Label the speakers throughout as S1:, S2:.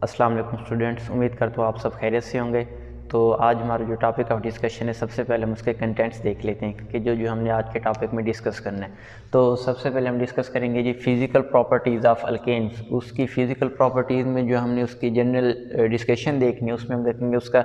S1: अस्सलाम वालेकुम स्टूडेंट्स, उम्मीद करता हूँ आप सब खैरियत से होंगे। तो आज हमारा जो टॉपिक ऑफ डिस्कशन है, सबसे पहले हम उसके कंटेंट्स देख लेते हैं कि जो हमने आज के टॉपिक में डिस्कस करना है। तो सबसे पहले हम डिस्कस करेंगे जी फिज़िकल प्रॉपर्टीज़ ऑफ अल्केन्स। उसकी फ़िज़िकल प्रॉपर्टीज़ में जो हमने उसकी जनरल डिस्कशन देखनी है, उसमें हम देखेंगे उसका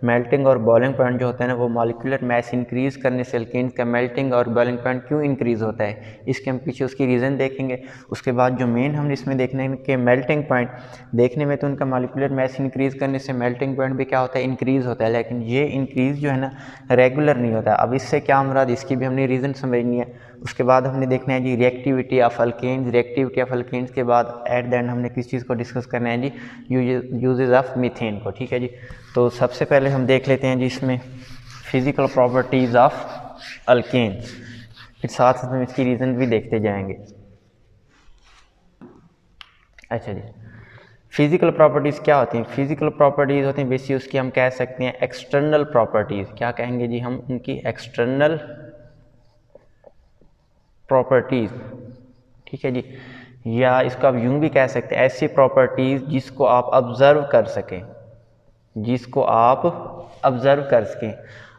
S1: मेल्टिंग और बॉइलिंग पॉइंट जो होता है ना, वो मॉलिक्यूलर मास इंक्रीज़ करने से अल्केन्स का मेल्टिंग और बॉइलिंग पॉइंट क्यों इंक्रीज़ होता है, इसके हम पीछे उसकी रीज़न देखेंगे। उसके बाद जो मेन हम इसमें देखने के मेल्टिंग पॉइंट देखने में तो उनका मॉलिक्यूलर मास इंक्रीज़ करने से मेल्टिंग पॉइंट भी क्या होता है, इंक्रीज़ होता है, लेकिन ये इंक्रीज़ जो है ना रेगुलर नहीं होता। अब इससे क्या मुराद, इसकी भी हमने रीज़न समझनी है। उसके बाद हमने देखना है जी reactivity of alkanes. Reactivity of alkanes के बाद एट द एंड हमने किस चीज़ को डिस्कस करना है जी, यूजेस ऑफ मीथेन को। ठीक है जी, तो सबसे पहले हम देख लेते हैं जी इसमें फिज़िकल प्रॉपर्टीज़ ऑफ अल्केन्स, फिर साथ साथ हम इसकी रीज़न भी देखते जाएंगे। अच्छा जी, फिज़िकल प्रॉपर्टीज़ क्या होती हैं? फिज़िकल प्रॉपर्टीज़ होती हैं बेसिकली उसकी हम कह सकते हैं एक्सटर्नल प्रॉपर्टीज़। क्या कहेंगे जी हम, उनकी एक्सटर्नल प्रॉपर्टीज़। ठीक है जी, या इसको आप यूँ भी कह सकते हैं ऐसी प्रॉपर्टीज़ जिसको आप ऑब्ज़र्व कर सकें, जिसको आप ऑब्ज़र्व कर सकें।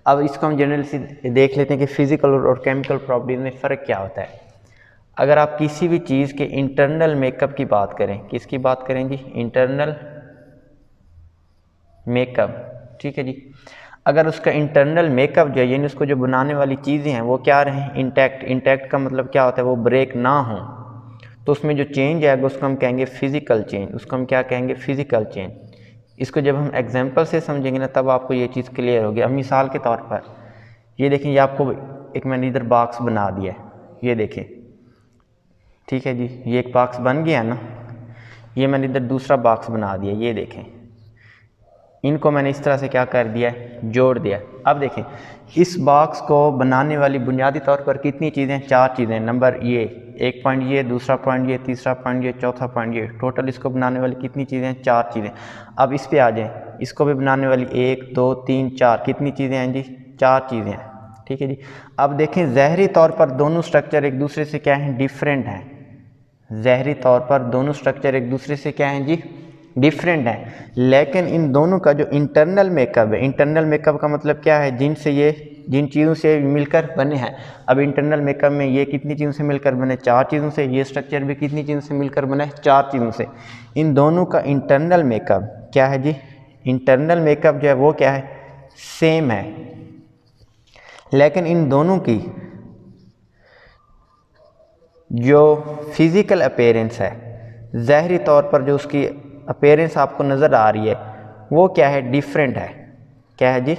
S1: अब इसको हम जनरल से देख लेते हैं कि फ़िज़िकल और केमिकल प्रॉपर्टीज़ में फ़र्क क्या होता है। अगर आप किसी भी चीज़ के इंटरनल मेकअप की बात करें, किसकी बात करें जी, इंटरनल मेकअप। ठीक है जी, अगर उसका इंटरनल मेकअप जो है यानी उसको जो बनाने वाली चीज़ें हैं वो क्या रहें, इंटैक्ट। इंटैक्ट का मतलब क्या होता है, वो ब्रेक ना हो, तो उसमें जो चेंज आएगा उसको हम कहेंगे फ़िज़िकल चेंज। उसको हम क्या कहेंगे, फ़िज़िकल चेंज। इसको जब हम एग्जांपल से समझेंगे ना तब आपको ये चीज़ क्लियर होगी। अब मिसाल के तौर पर ये देखें, ये आपको एक मैंने इधर बॉक्स बना दिया है, ये देखें। ठीक है जी, ये एक बॉक्स बन गया ना, ये मैंने इधर दूसरा बॉक्स बना दिया, ये देखें। इनको मैंने इस तरह से क्या कर दिया है, जोड़ दिया। अब देखें इस बॉक्स को बनाने वाली बुनियादी तौर पर कितनी चीज़ें, चार चीज़ें। नंबर ये एक पॉइंट, ये दूसरा पॉइंट, ये तीसरा पॉइंट, ये चौथा पॉइंट, ये टोटल इसको बनाने वाली कितनी चीज़ें, चार चीज़ें। अब इस पे आ जाएं, इसको भी बनाने वाली एक दो तीन चार, कितनी चीज़ें हैं जी, चार चीज़ें हैं। ठीक है जी, अब देखें ज़ाहरी तौर पर दोनों स्ट्रक्चर एक दूसरे से क्या हैं, डिफरेंट हैं। ज़ाहरी तौर पर दोनों स्ट्रक्चर एक दूसरे से क्या हैं जी, डिफरेंट है, लेकिन इन दोनों का जो इंटरनल मेकअप है, इंटरनल मेकअप का मतलब क्या है, जिन चीज़ों से मिलकर बने हैं। अब इंटरनल मेकअप में ये कितनी चीज़ों से मिलकर बने, चार चीज़ों से। ये स्ट्रक्चर भी कितनी चीज़ों से मिलकर बना है, चार चीज़ों से। इन दोनों का इंटरनल मेकअप क्या है जी, इंटरनल मेकअप जो है वो क्या है, सेम है, लेकिन इन दोनों की जो फिज़िकल अपीयरेंस है, ज़ाहरी तौर पर जो उसकी अपीयरेंस आपको नज़र आ रही है वो क्या है, डिफरेंट है। क्या है जी,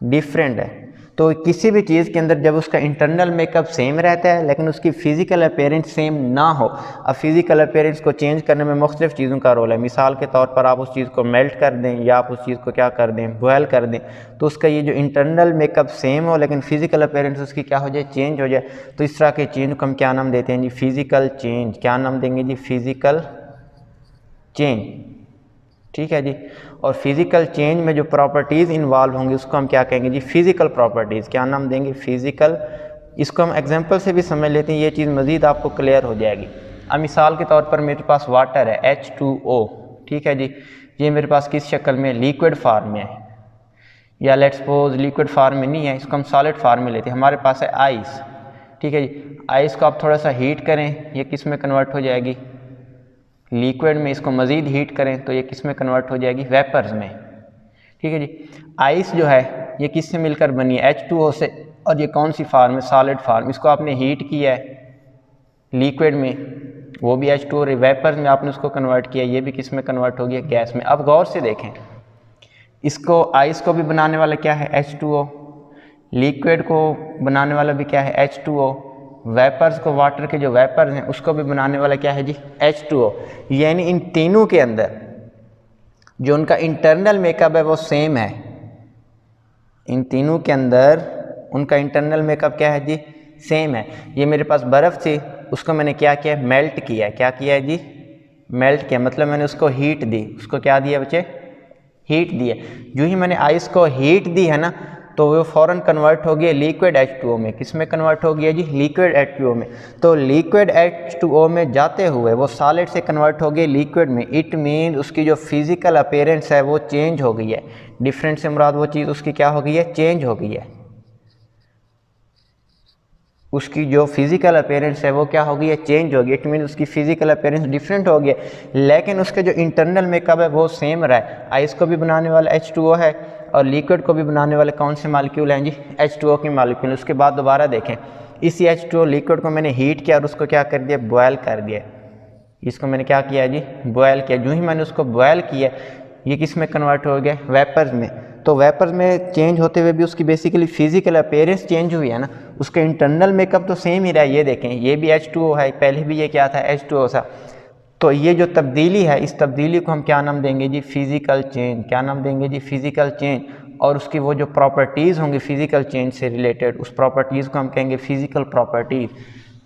S1: डिफरेंट है। तो किसी भी चीज़ के अंदर जब उसका इंटरनल मेकअप सेम रहता है लेकिन उसकी फ़िज़िकल अपीयरेंस सेम ना हो, अब फिज़िकल अपीयरेंस को चेंज करने में मुख्तलिफ़ चीज़ों का रोल है। मिसाल के तौर पर आप उस चीज़ को मेल्ट कर दें या आप उस चीज़ को क्या कर दें, बॉयल कर दें, तो उसका ये जो इंटरनल मेकअप सेम हो लेकिन फ़िज़िकल अपीयरेंस उसकी क्या हो जाए, चेंज हो जाए, तो इस तरह के चेंज को हम क्या नाम देते हैं जी, फ़िज़िकल चेंज। क्या नाम देंगे जी, फ़िज़िकल चेंज। ठीक है जी, और फिज़िकल चेंज में जो प्रॉपर्टीज़ इन्वॉल्व होंगी उसको हम क्या कहेंगे जी, फिज़िकल प्रॉपर्टीज़। क्या नाम देंगे, फिज़िकल। इसको हम एग्जांपल से भी समझ लेते हैं, ये चीज़ मज़ीद आपको क्लियर हो जाएगी। अब मिसाल के तौर पर मेरे पास वाटर है H2O। ठीक है जी, ये मेरे पास किस शक्ल में, लिक्विड फार्म में है, या लेट्स सपोज लिक्विड फार्म में नहीं है, इसको हम सॉलिड फार्म में लेते हैं। हमारे पास है आइस। ठीक है जी, आइस को आप थोड़ा सा हीट करें, ये किस में कन्वर्ट हो जाएगी, लिक्विड में। इसको मज़ीद हीट करें तो ये किस में कन्वर्ट हो जाएगी, वेपर्स में। ठीक है जी, आइस जो है ये किससे मिलकर बनी है, H2O से, और ये कौन सी फार्म है, सॉलिड फार्म। इसको आपने हीट किया है लिक्विड में, वो भी H2O, वेपर्स में आपने उसको कन्वर्ट किया, ये भी किस में कन्वर्ट हो गया, गैस में। अब गौर से देखें, इसको आइस को भी बनाने वाला क्या है, H2O, लिक्विड को बनाने वाला भी क्या है, H2O, वेपर्स को, वाटर के जो वेपर्स हैं उसको भी बनाने वाला क्या है जी, H2O। यानी इन तीनों के अंदर जो उनका इंटरनल मेकअप है वो सेम है। इन तीनों के अंदर उनका इंटरनल मेकअप क्या है जी, सेम है। ये मेरे पास बर्फ़ थी, उसको मैंने क्या किया, मेल्ट किया है। क्या किया है जी, मेल्ट किया, मतलब मैंने उसको हीट दी। उसको क्या दिया बच्चे, हीट दी है। जो ही मैंने आइस को हीट दी है ना, तो वो फ़ौरन कन्वर्ट हो गया लिक्विड H2O में। किस में कन्वर्ट हो गया जी? लिक्विड H2O में। तो लिक्विड H2O में जाते हुए वो सॉलिड से कन्वर्ट हो गया लिक्विड में। इट मीन उसकी जो फिज़िकल अपीयरेंस है वो चेंज हो गई है। डिफरेंट से मुराद वो चीज़ उसकी क्या हो गई है? चेंज हो गई है। उसकी जो फिज़िकल अपीयरेंस है वो क्या हो गई है? चेंज हो गई। इट मीन उसकी फिज़िकल अपीयरेंस डिफरेंट हो गई है, लेकिन उसके जो इंटरनल मेकअप है वो सेम रहा है। आइस को भी बनाने वाला H2O है और लिक्विड को भी बनाने वाले कौन से मालिक्यूल हैं जी? H2O के मालिक्यूल। उसके बाद दोबारा देखें, इसी H2O लिक्विड को मैंने हीट किया और उसको क्या कर दिया? बॉयल कर दिया। इसको मैंने क्या किया जी? बॉयल किया। जो ही मैंने उसको बॉयल किया, ये किस में कन्वर्ट हो गया? वेपर्स में। तो वेपर्स में चेंज होते हुए भी उसकी बेसिकली फिजिकल अपीयरेंस चेंज हुई है ना, उसके इंटरनल मेकअप तो सेम ही रहा है। ये देखें, ये भी H2O है, पहले भी ये क्या था? H2O था। तो ये जो तब्दीली है, इस तब्दीली को हम क्या नाम देंगे जी? Physical change. क्या नाम देंगे जी? Physical change. और उसकी वो जो प्रॉपर्टीज़ होंगी फिज़िकल चेंज से रिलेटेड, उस प्रॉपर्टीज़ को हम कहेंगे फिज़िकल प्रॉपर्टीज़।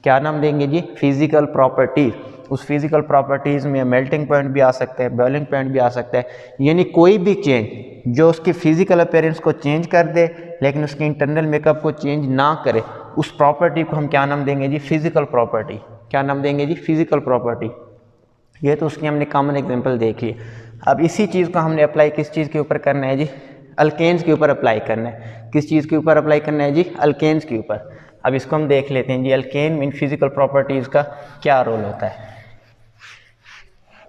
S1: क्या नाम देंगे जी? Physical properties. उस फिज़िकल प्रॉपर्टीज़ में मेल्टिंग पॉइंट भी आ सकता है, बॉइलिंग पॉइंट भी आ सकता है, यानी कोई भी चेंज जो उसकी फिज़िकल अपीयरेंस को चेंज कर दे लेकिन उसके इंटरनल मेकअप को चेंज ना करे, उस प्रॉपर्टी को हम क्या नाम देंगे जी? Physical property. क्या नाम देंगे जी? Physical property. ये तो उसकी हमने कॉमन एग्जांपल देख ली। अब इसी चीज़ को हमने अप्लाई किस चीज़ के ऊपर करना है जी? अल्केन्स के ऊपर अप्लाई करना है। किस चीज़ के ऊपर अप्लाई करना है जी? अल्केन्स के ऊपर। अब इसको हम देख लेते हैं जी, अल्केन में इन फिज़िकल प्रॉपर्टीज़ का क्या रोल होता है।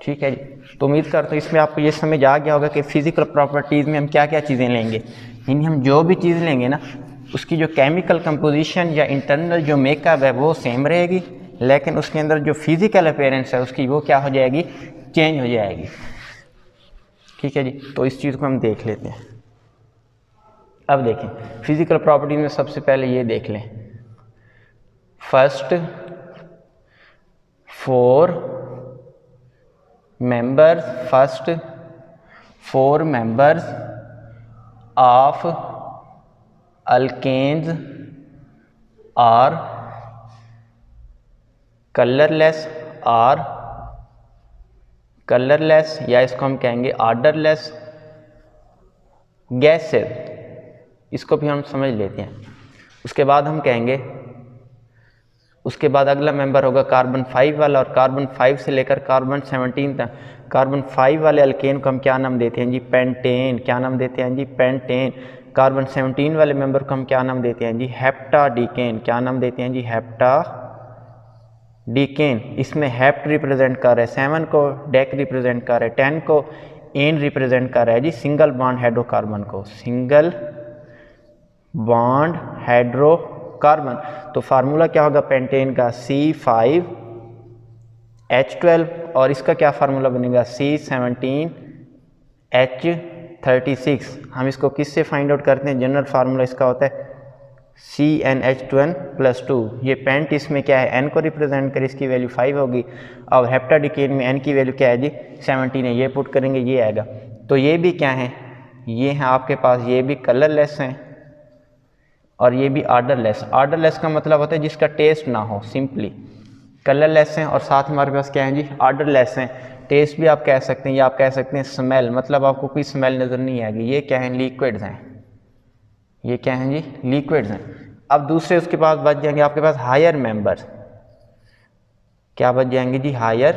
S1: ठीक है जी, तो उम्मीद करता हूँ इसमें आपको ये समझ आ गया होगा कि फ़िज़िकल प्रॉपर्टीज़ में हम क्या क्या चीज़ें लेंगे। यानी हम जो भी चीज़ लेंगे ना, उसकी जो केमिकल कंपोजिशन या इंटरनल जो मेकअप है वो सेम रहेगी, लेकिन उसके अंदर जो फिज़िकल अपीयरेंस है उसकी वो क्या हो जाएगी? चेंज हो जाएगी। ठीक है जी, तो इस चीज़ को हम देख लेते हैं। अब देखें, फिज़िकल प्रॉपर्टीज में सबसे पहले ये देख लें, first 4 members of alkanes are colourless या इसको हम कहेंगे ऑर्डरलेस गैसेस। इसको भी हम समझ लेते हैं। उसके बाद हम कहेंगे, उसके बाद अगला मेंबर होगा कार्बन 5 वाला, और कार्बन 5 से लेकर कार्बन 17 तक कार्बन 5 वाले अल्केन को हम क्या नाम देते हैं जी? पेंटेन। क्या नाम देते हैं जी? पेंटेन। कार्बन 17 वाले मेंबर को हम क्या नाम देते हैं जी? हेप्टाडीकेन। क्या नाम देते हैं जी? हेप्टाडीकेन। इसमें हेप्ट रिप्रेजेंट कर रहा है, 7 को डेक रिप्रेजेंट कर रहा है, 10 को एन रिप्रेजेंट कर रहा है जी सिंगल बॉन्ड हाइड्रोकार्बन को, सिंगल बॉन्ड हाइड्रोकार्बन। तो फार्मूला क्या होगा पेंटेन का? C5H12, और इसका क्या फार्मूला बनेगा? C17H36। हम इसको किससे फाइंड आउट करते हैं? जनरल फार्मूला इसका होता है CnH2n+2। ये पेंट इसमें क्या है? n को रिप्रेजेंट कर, इसकी वैल्यू 5 होगी, और हेप्टाडीकेन में n की वैल्यू क्या है जी? 17 है। ये पुट करेंगे, ये आएगा। तो ये भी क्या है? ये हैं आपके पास, ये भी कलरलेस हैं और ये भी ऑर्डरलेस। ऑर्डरलेस का मतलब होता है जिसका टेस्ट ना हो, सिंपली। कलरलेस हैं और साथ हमारे पास क्या है जी? ऑर्डरलेस हैं। टेस्ट भी आप कह सकते हैं, या आप कह सकते हैं स्मेल, मतलब आपको कोई स्मेल नज़र नहीं आएगी। ये क्या है? लिक्विड्स हैं। ये क्या हैं जी? लिक्विड्स हैं। अब दूसरे उसके पास बच जाएंगे आपके पास हायर मेंबर्स। क्या बच जाएंगे जी? Higher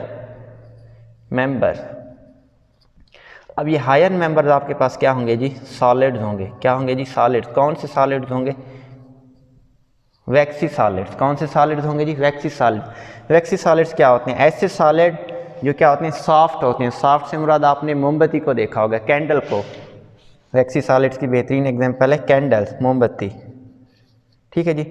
S1: members. अब ये हायर मेंबर्स आपके पास क्या होंगे जी? सॉलिड्स होंगे। क्या होंगे जी? सॉलिड्स। कौन से सॉलिड्स होंगे? वैक्सी सॉलिड्स। कौन से सॉलिड्स होंगे जी? वैक्सी सॉलिड्स। वैक्सी सॉलिड्स क्या होते हैं? ऐसे सॉलिड जो क्या होते हैं? सॉफ्ट होते हैं। सॉफ्ट से मुराद आपने मोमबत्ती को देखा होगा, कैंडल को। वैक्सी सॉलिड्स की बेहतरीन एग्जांपल है कैंडल्स, मोमबत्ती। ठीक है जी,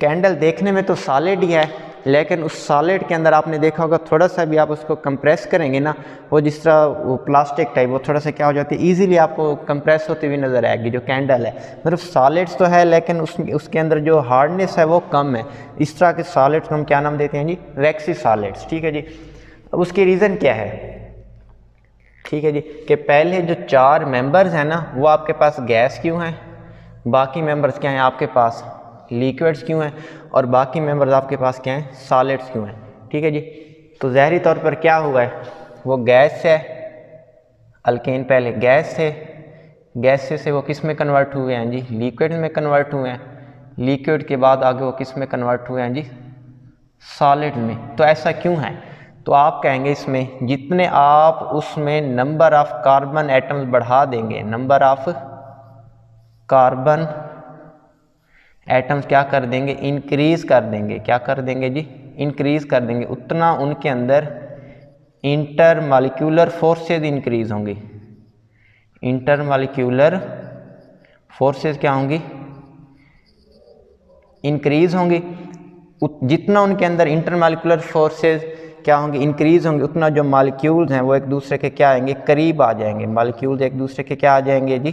S1: कैंडल देखने में तो सॉलिड ही है, लेकिन उस सॉलिड के अंदर आपने देखा होगा थोड़ा सा भी आप उसको कंप्रेस करेंगे ना, वो जिस तरह वो प्लास्टिक टाइप वो थोड़ा सा क्या हो जाती है? ईजीली आपको कंप्रेस होती हुई नज़र आएगी जो कैंडल है। मतलब सॉलिड्स तो है लेकिन उसके अंदर जो हार्डनेस है वो कम है। इस तरह के सॉलिड्स को हम क्या नाम देते हैं जी? वैक्सी सॉलिड्स। ठीक है जी, अब उसकी रीज़न क्या है? ठीक है जी, कि पहले जो 4 मेंबर्स हैं ना वो आपके पास गैस क्यों हैं, बाकी मेंबर्स क्या हैं आपके पास? लिक्विड्स क्यों हैं, और बाकी मेंबर्स आपके पास क्या हैं? सॉलिड्स क्यों हैं? ठीक है जी, तो ज़ाहिरी तौर पर क्या हुआ है? वो गैस है, अल्केन पहले गैस थे, गैसेस से वो किस में कन्वर्ट हुए हैं जी, लिक्विड में कन्वर्ट हुए हैं, लिक्विड के बाद आगे वो किस में कन्वर्ट हुए हैं जी, सॉलिड में। तो ऐसा क्यों है? तो आप कहेंगे इसमें जितने आप उसमें नंबर ऑफ कार्बन एटम्स बढ़ा देंगे, नंबर ऑफ कार्बन एटम्स क्या कर देंगे, इंक्रीज कर देंगे। क्या कर देंगे जी, इंक्रीज कर देंगे, उतना उनके अंदर इंटरमॉलिक्यूलर फोर्सेज इंक्रीज होंगी। इंटरमॉलिक्यूलर फोर्सेज क्या होंगी, इंक्रीज होंगी। जितना उनके अंदर इंटरमॉलिक्यूलर फोर्सेज क्या होंगे, इंक्रीज होंगे, उतना जो मॉलिक्यूल्स हैं वो एक दूसरे के क्या आएंगे, करीब आ जाएंगे। मॉलिक्यूल्स एक दूसरे के क्या आ जाएंगे जी,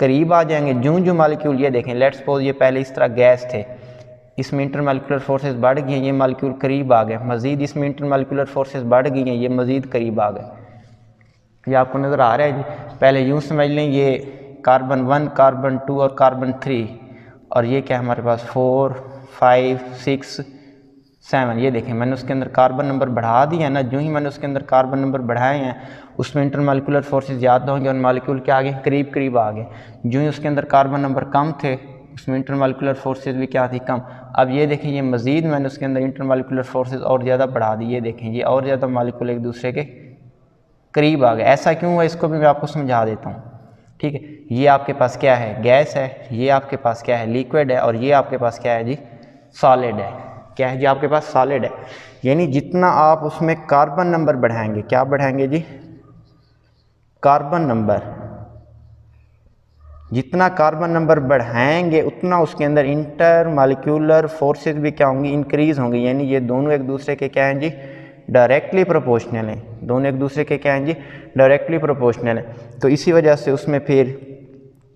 S1: करीब आ जाएंगे। जो मॉलिक्यूल, ये देखें, लेट्स सपोज ये पहले इस तरह गैस थे, इसमें इंटरमॉलिक्यूलर फोर्सेस बढ़ गई हैं, ये मॉलिक्यूल करीब आ गए, मज़ीद इसमें इंटरमॉलिक्यूलर फोर्सेस बढ़ गई हैं, ये मज़ीद करीब आ गए। ये आपको नज़र आ रहा है जी। पहले यूँ समझ लें, ये कार्बन 1, कार्बन 2 और कार्बन 3, और ये क्या हमारे पास 4, 5, 6, 7। ये देखें, मैंने उसके अंदर कार्बन नंबर बढ़ा दिया ना। जो ही मैंने उसके अंदर कार्बन नंबर बढ़ाए हैं, उसमें इंटरमॉलिक्यूलर फोर्सेस ज़्यादा होंगे और मॉलिक्यूल क्या आ गए, करीब करीब आ गए। जो ही उसके अंदर कार्बन नंबर कम थे, उसमें इंटरमॉलिक्यूलर फोर्सेस भी क्या थी, कम। अब ये देखें, ये मज़ीद मैंने उसके अंदर इंटरमॉलिक्यूलर फोर्सेस और ज़्यादा बढ़ा दी। ये देखें, ये और ज़्यादा मॉलिक्यूल एक दूसरे के करीब आ गए। ऐसा क्यों हुआ, इसको भी मैं आपको समझा देता हूँ। ठीक है, ये आपके पास क्या है, गैस है, ये आपके पास क्या है, लिक्विड है, और ये आपके पास क्या है जी, सॉलिड है। क्या है जी, आपके पास सॉलिड है। यानी जितना आप उसमें कार्बन नंबर बढ़ाएंगे, क्या बढ़ाएंगे जी, कार्बन नंबर, जितना कार्बन नंबर बढ़ाएंगे उतना उसके अंदर इंटर मॉलिक्यूलर फोर्सेस भी क्या होंगी, इंक्रीज होंगी। यानी ये दोनों एक दूसरे के क्या हैं जी, डायरेक्टली प्रोपोर्शनल हैं। दोनों एक दूसरे के क्या हैं जी, डायरेक्टली प्रोपोर्शनल हैं। तो इसी वजह से उसमें फिर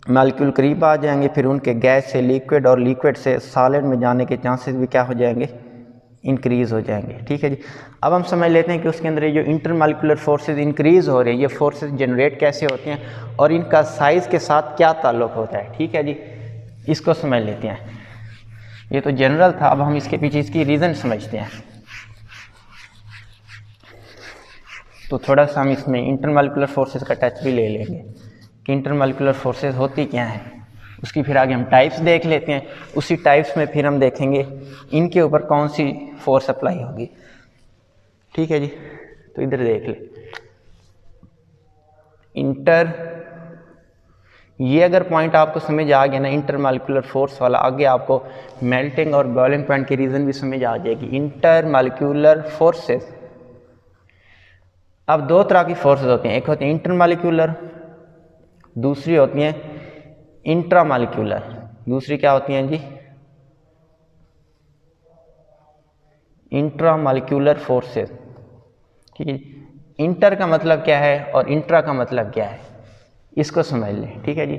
S1: मॉलिक्यूल करीब आ जाएंगे, फिर उनके गैस से लिक्विड और लिक्विड से सॉलिड में जाने के चांसेस भी क्या हो जाएंगे, इंक्रीज़ हो जाएंगे। ठीक है जी। अब हम समझ लेते हैं कि उसके अंदर ये जो इंटरमॉलिक्यूलर फोर्सेस इंक्रीज़ हो रहे हैं, ये फोर्सेस जनरेट कैसे होते हैं और इनका साइज़ के साथ क्या ताल्लुक़ होता है। ठीक है जी, इसको समझ लेते हैं। ये तो जनरल था, अब हम इसके पीछे इसकी रीज़न समझते हैं। तो थोड़ा सा हम इसमें इंटरमॉलिक्यूलर फोर्सेस का टच भी ले लेंगे कि इंटरमॉलिक्यूलर फोर्सेस होती क्या हैं, उसकी फिर आगे हम टाइप्स देख लेते हैं। उसी टाइप्स में फिर हम देखेंगे इनके ऊपर कौन सी फोर्स अप्लाई होगी। ठीक है जी, तो इधर देख ले, ये अगर पॉइंट आपको समझ आ गया ना, इंटरमॉलिक्यूलर फोर्स वाला, आगे आपको मेल्टिंग और बॉइलिंग पॉइंट की रीज़न भी समझ आ जाएगी। इंटरमॉलिक्यूलर फोर्सेस, अब दो तरह की फोर्सेस होती हैं, एक होती है इंटरमॉलिक्यूलर, दूसरी होती हैं इंट्रामॉलिक्यूलर। दूसरी क्या होती हैं जी, इंट्रामॉलिक्यूलर फोर्सेस। ठीक है, इंटर का मतलब क्या है और इंट्रा का मतलब क्या है, इसको समझ लें। ठीक है जी,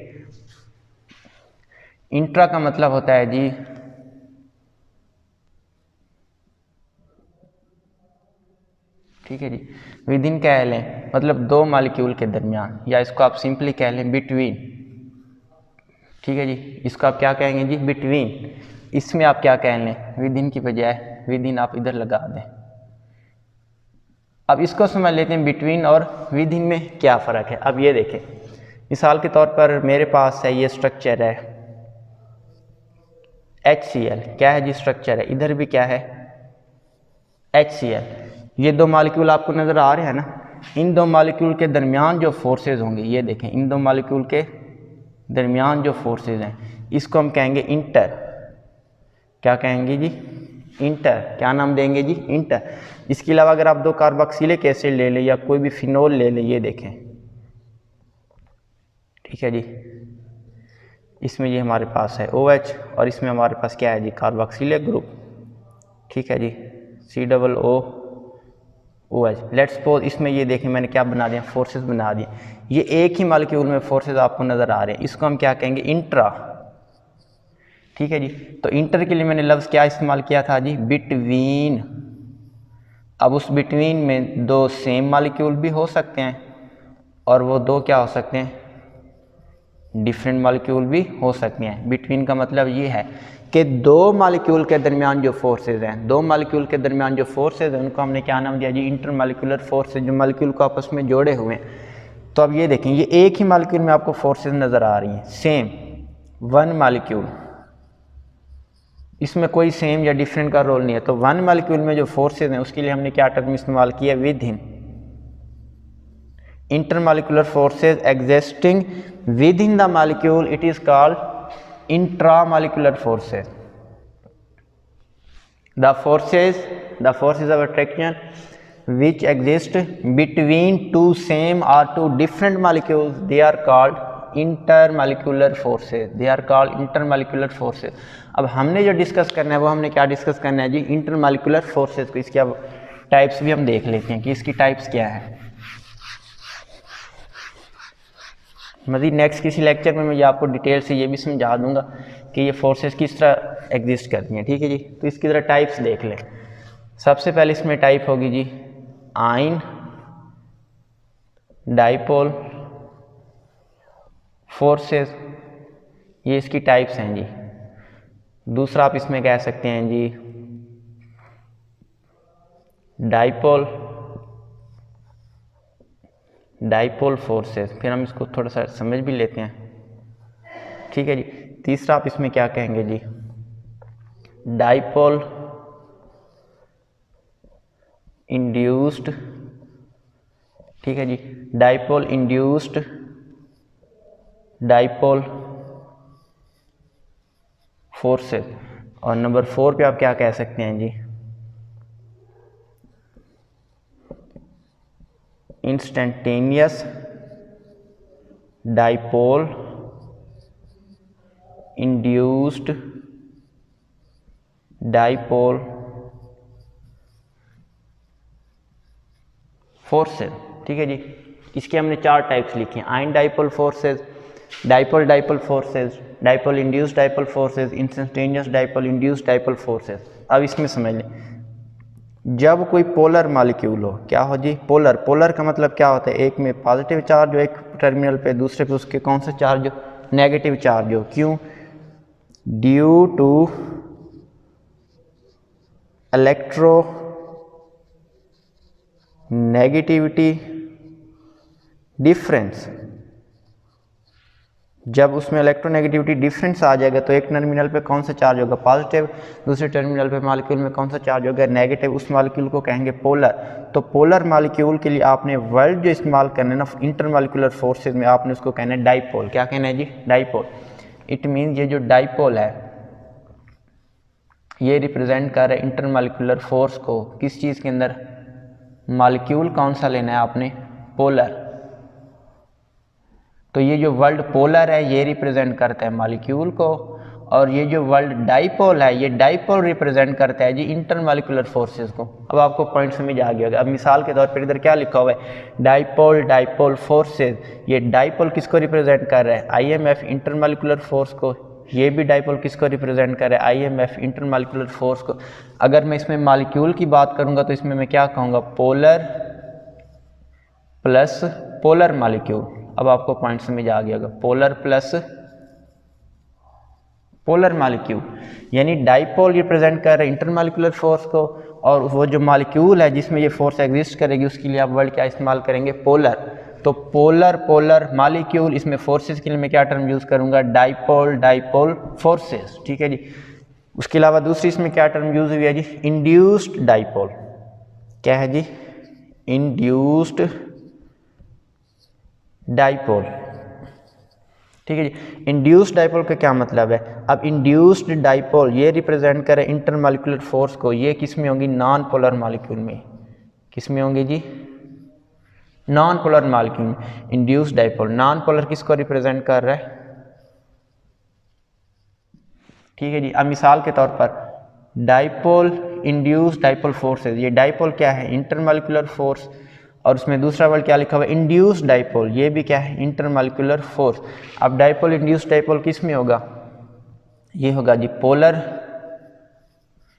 S1: इंट्रा का मतलब होता है जी ठीक है जी, विद इन कह लें, मतलब दो मॉलिक्यूल के दरमियान, या इसको आप सिंपली कह लें बिटवीन। ठीक है जी, इसको आप क्या कहेंगे जी, बिटवीन। इसमें आप क्या कह लें, विद इन की बजाय विद इन आप इधर लगा दें। अब इसको समझ लेते हैं बिटवीन और विद इन में क्या फ़र्क है। अब ये देखें, मिसाल के तौर पर मेरे पास है ये स्ट्रक्चर है HCl। क्या है जी, स्ट्रक्चर है, इधर भी क्या है HCl। ये दो मॉलिक्यूल आपको नज़र आ रहे हैं ना, इन दो मॉलिक्यूल के दरमियान जो फोर्सेज होंगे, ये देखें, इन दो मॉलिक्यूल के दरमियान जो फोर्सेज हैं, इसको हम कहेंगे इंटर। क्या कहेंगे जी, इंटर। क्या नाम देंगे जी, इंटर। इसके अलावा अगर आप दो कार्बोक्सिलिक एसिड ले लें या कोई भी फिनोल ले लें, ये देखें, ठीक है जी, इसमें ये हमारे पास है OH और इसमें हमारे पास क्या है जी, कार्बोक्सिलिक ग्रुप। ठीक है जी, COOH। लेट्स सपोज इसमें ये देखें मैंने क्या बना दिया, फोर्सेस बना दिए। ये एक ही मॉलिक्यूल में फोर्सेस आपको नज़र आ रहे हैं, इसको हम क्या कहेंगे, इंट्रा। ठीक है जी, तो इंटर के लिए मैंने लफ्ज़ क्या इस्तेमाल किया था जी, बिटवीन। अब उस बिटवीन में दो सेम मॉलिक्यूल भी हो सकते हैं और वो दो क्या हो सकते हैं, डिफरेंट मॉलिक्यूल भी हो सकते हैं। बिटवीन का मतलब ये है कि दो मॉलिक्यूल के दरमियान जो फोर्सेज हैं, दो मॉलिक्यूल के दरमियान जो फोर्सेज हैं, उनको हमने क्या नाम दिया जी, इंटर मॉलिक्यूलर फोर्सेज, जो मॉलिक्यूल को आपस में जोड़े हुए हैं। तो अब ये देखें, ये एक ही मालिक्यूल में आपको फोर्सेस नज़र आ रही हैं, सेम वन मालिक्यूल, इसमें कोई सेम या डिफरेंट का रोल नहीं है। तो वन मालिक्यूल में जो फोर्सेस हैं उसके लिए हमने क्या टर्म इस्तेमाल किया, with in, intermolecular forces existing with in the molecule, it is called intramolecular forces. The forces of attraction which exist between two same or two different molecules, they are called intermolecular forces, they are called intermolecular forces। अब हमने जो discuss करना है वो हमने क्या discuss करना है जी, इंटरमॉलिक्यूलर फोर्सेस को। इसकी अब टाइप्स भी हम देख लेते हैं कि इसकी टाइप्स क्या है। मज़ीद नेक्स्ट किसी लेक्चर में मैं आपको डिटेल से ये भी समझा दूंगा कि ये फोर्सेस किस तरह एग्जिस्ट करती हैं, ठीक है जी। तो इसकी तरह टाइप्स देख लें। सबसे पहले इसमें टाइप होगी जी आयन डाइपोल फोर्सेस, ये इसकी टाइप्स हैं जी। दूसरा आप इसमें कह सकते हैं जी डाइपोल फोर्सेस, फिर हम इसको थोड़ा सा समझ भी लेते हैं, ठीक है जी। तीसरा आप इसमें क्या कहेंगे जी, डाइपोल इंड्यूस्ड, ठीक है जी, डाइपोल इंड्यूस्ड डाइपोल फोर्सेस। और नंबर 4 पे आप क्या कह सकते हैं जी, instantaneous dipole induced dipole forces, ठीक है जी। इसके हमने 4 टाइप्स लिखे हैं, ion dipole forces, dipole forces, dipole induced dipole forces, instantaneous dipole induced dipole forces. अब इसमें समझ लें, जब कोई पोलर मॉलिक्यूल हो, क्या हो जी, पोलर का मतलब क्या होता है, एक में पॉजिटिव चार्ज हो एक टर्मिनल पे, दूसरे पे उसके कौन सा चार्ज हो, नेगेटिव चार्ज हो। क्यों, due to electronegativity difference. जब उसमें इलेक्ट्रोनेगेटिविटी डिफरेंस आ जाएगा तो एक टर्मिनल पे कौन सा चार्ज होगा, पॉजिटिव, दूसरे टर्मिनल पे मॉलिक्यूल में कौन सा चार्ज होगा, नेगेटिव। उस मॉलिक्यूल को कहेंगे पोलर। तो पोलर मॉलिक्यूल के लिए आपने वर्ड जो इस्तेमाल करना है ना इंटरमॉलिक्यूलर फोर्सेस में, आपने उसको कहना है डाइपोल। क्या कहना है जी, डाइपोल। इट मीन ये जो डाइपोल है ये रिप्रेजेंट कर रहा है इंटरमॉलिक्यूलर फोर्स को। किस चीज़ के अंदर, मॉलिक्यूल कौन सा लेना है आपने, पोलर। तो ये जो वर्ड पोलर है ये रिप्रेजेंट करता है मॉलिक्यूल को, और ये जो वर्ड डाइपोल है ये डाइपोल रिप्रेजेंट करता है जी इंटरमॉलिक्यूलर फोर्सेस को। अब आपको पॉइंट समझ आ गया होगा। अब मिसाल के तौर पर इधर क्या लिखा हुआ है, डाइपोल फोर्सेस। ये डाइपोल किसको रिप्रेजेंट कर रहा है, IMF इंटरमॉलिक्यूलर फोर्स को। ये भी डाइपोल किसको रिप्रेजेंट कर रहा है, IMF इंटरमॉलिक्यूलर फोर्स को। अगर मैं इसमें मॉलिक्यूल की बात करूंगा तो इसमें मैं क्या कहूँगा, पोलर प्लस पोलर मॉलिक्यूल। अब आपको पॉइंट समझ आ गया होगा, पोलर प्लस पोलर मॉलिक्यूल, यानी डाइपोल रिप्रेजेंट कर रहे हैं इंटरमॉलिक्यूलर फोर्स को, और वो जो मॉलिक्यूल है जिसमें ये फोर्स एग्जिस्ट करेगी उसके लिए आप वर्ड क्या इस्तेमाल करेंगे, पोलर। तो पोलर मॉलिक्यूल, इसमें फोर्सेस के लिए मैं क्या टर्म यूज़ करूंगा, डाइपोल फोर्सेस, ठीक है जी। उसके अलावा दूसरी इसमें क्या टर्म यूज़ हुई है जी, इंड्यूस्ड डाइपोल। क्या है जी, इंड्यूस्ड डाइपोल, ठीक है जी। इंड्यूस्ड डाइपोल का क्या मतलब है, अब इंड्यूस्ड डाइपोल ये रिप्रेजेंट करे इंटरमॉलिक्यूलर फोर्स को। ये किस में होंगी, नॉन पोलर मॉलिक्यूल में। किस में होंगे जी, नॉन पोलर मॉलिक्यूल में। इंड्यूस्ड डाइपोल, नॉन पोलर किसको रिप्रेजेंट कर रहा है, ठीक है जी। अब मिसाल के तौर पर डाइपोल इंड्यूस्ड डाइपोल फोर्सेस, ये डाइपोल क्या है, इंटरमॉलिक्यूलर फोर्स, और उसमें दूसरा वर्ड क्या लिखा हुआ है, इंड्यूस्ड डाइपोल, ये भी क्या है, इंटरमॉलिक्यूलर फोर्स। अब डाइपोल इंड्यूस्ड डाइपोल किस में होगा, ये होगा जी पोलर।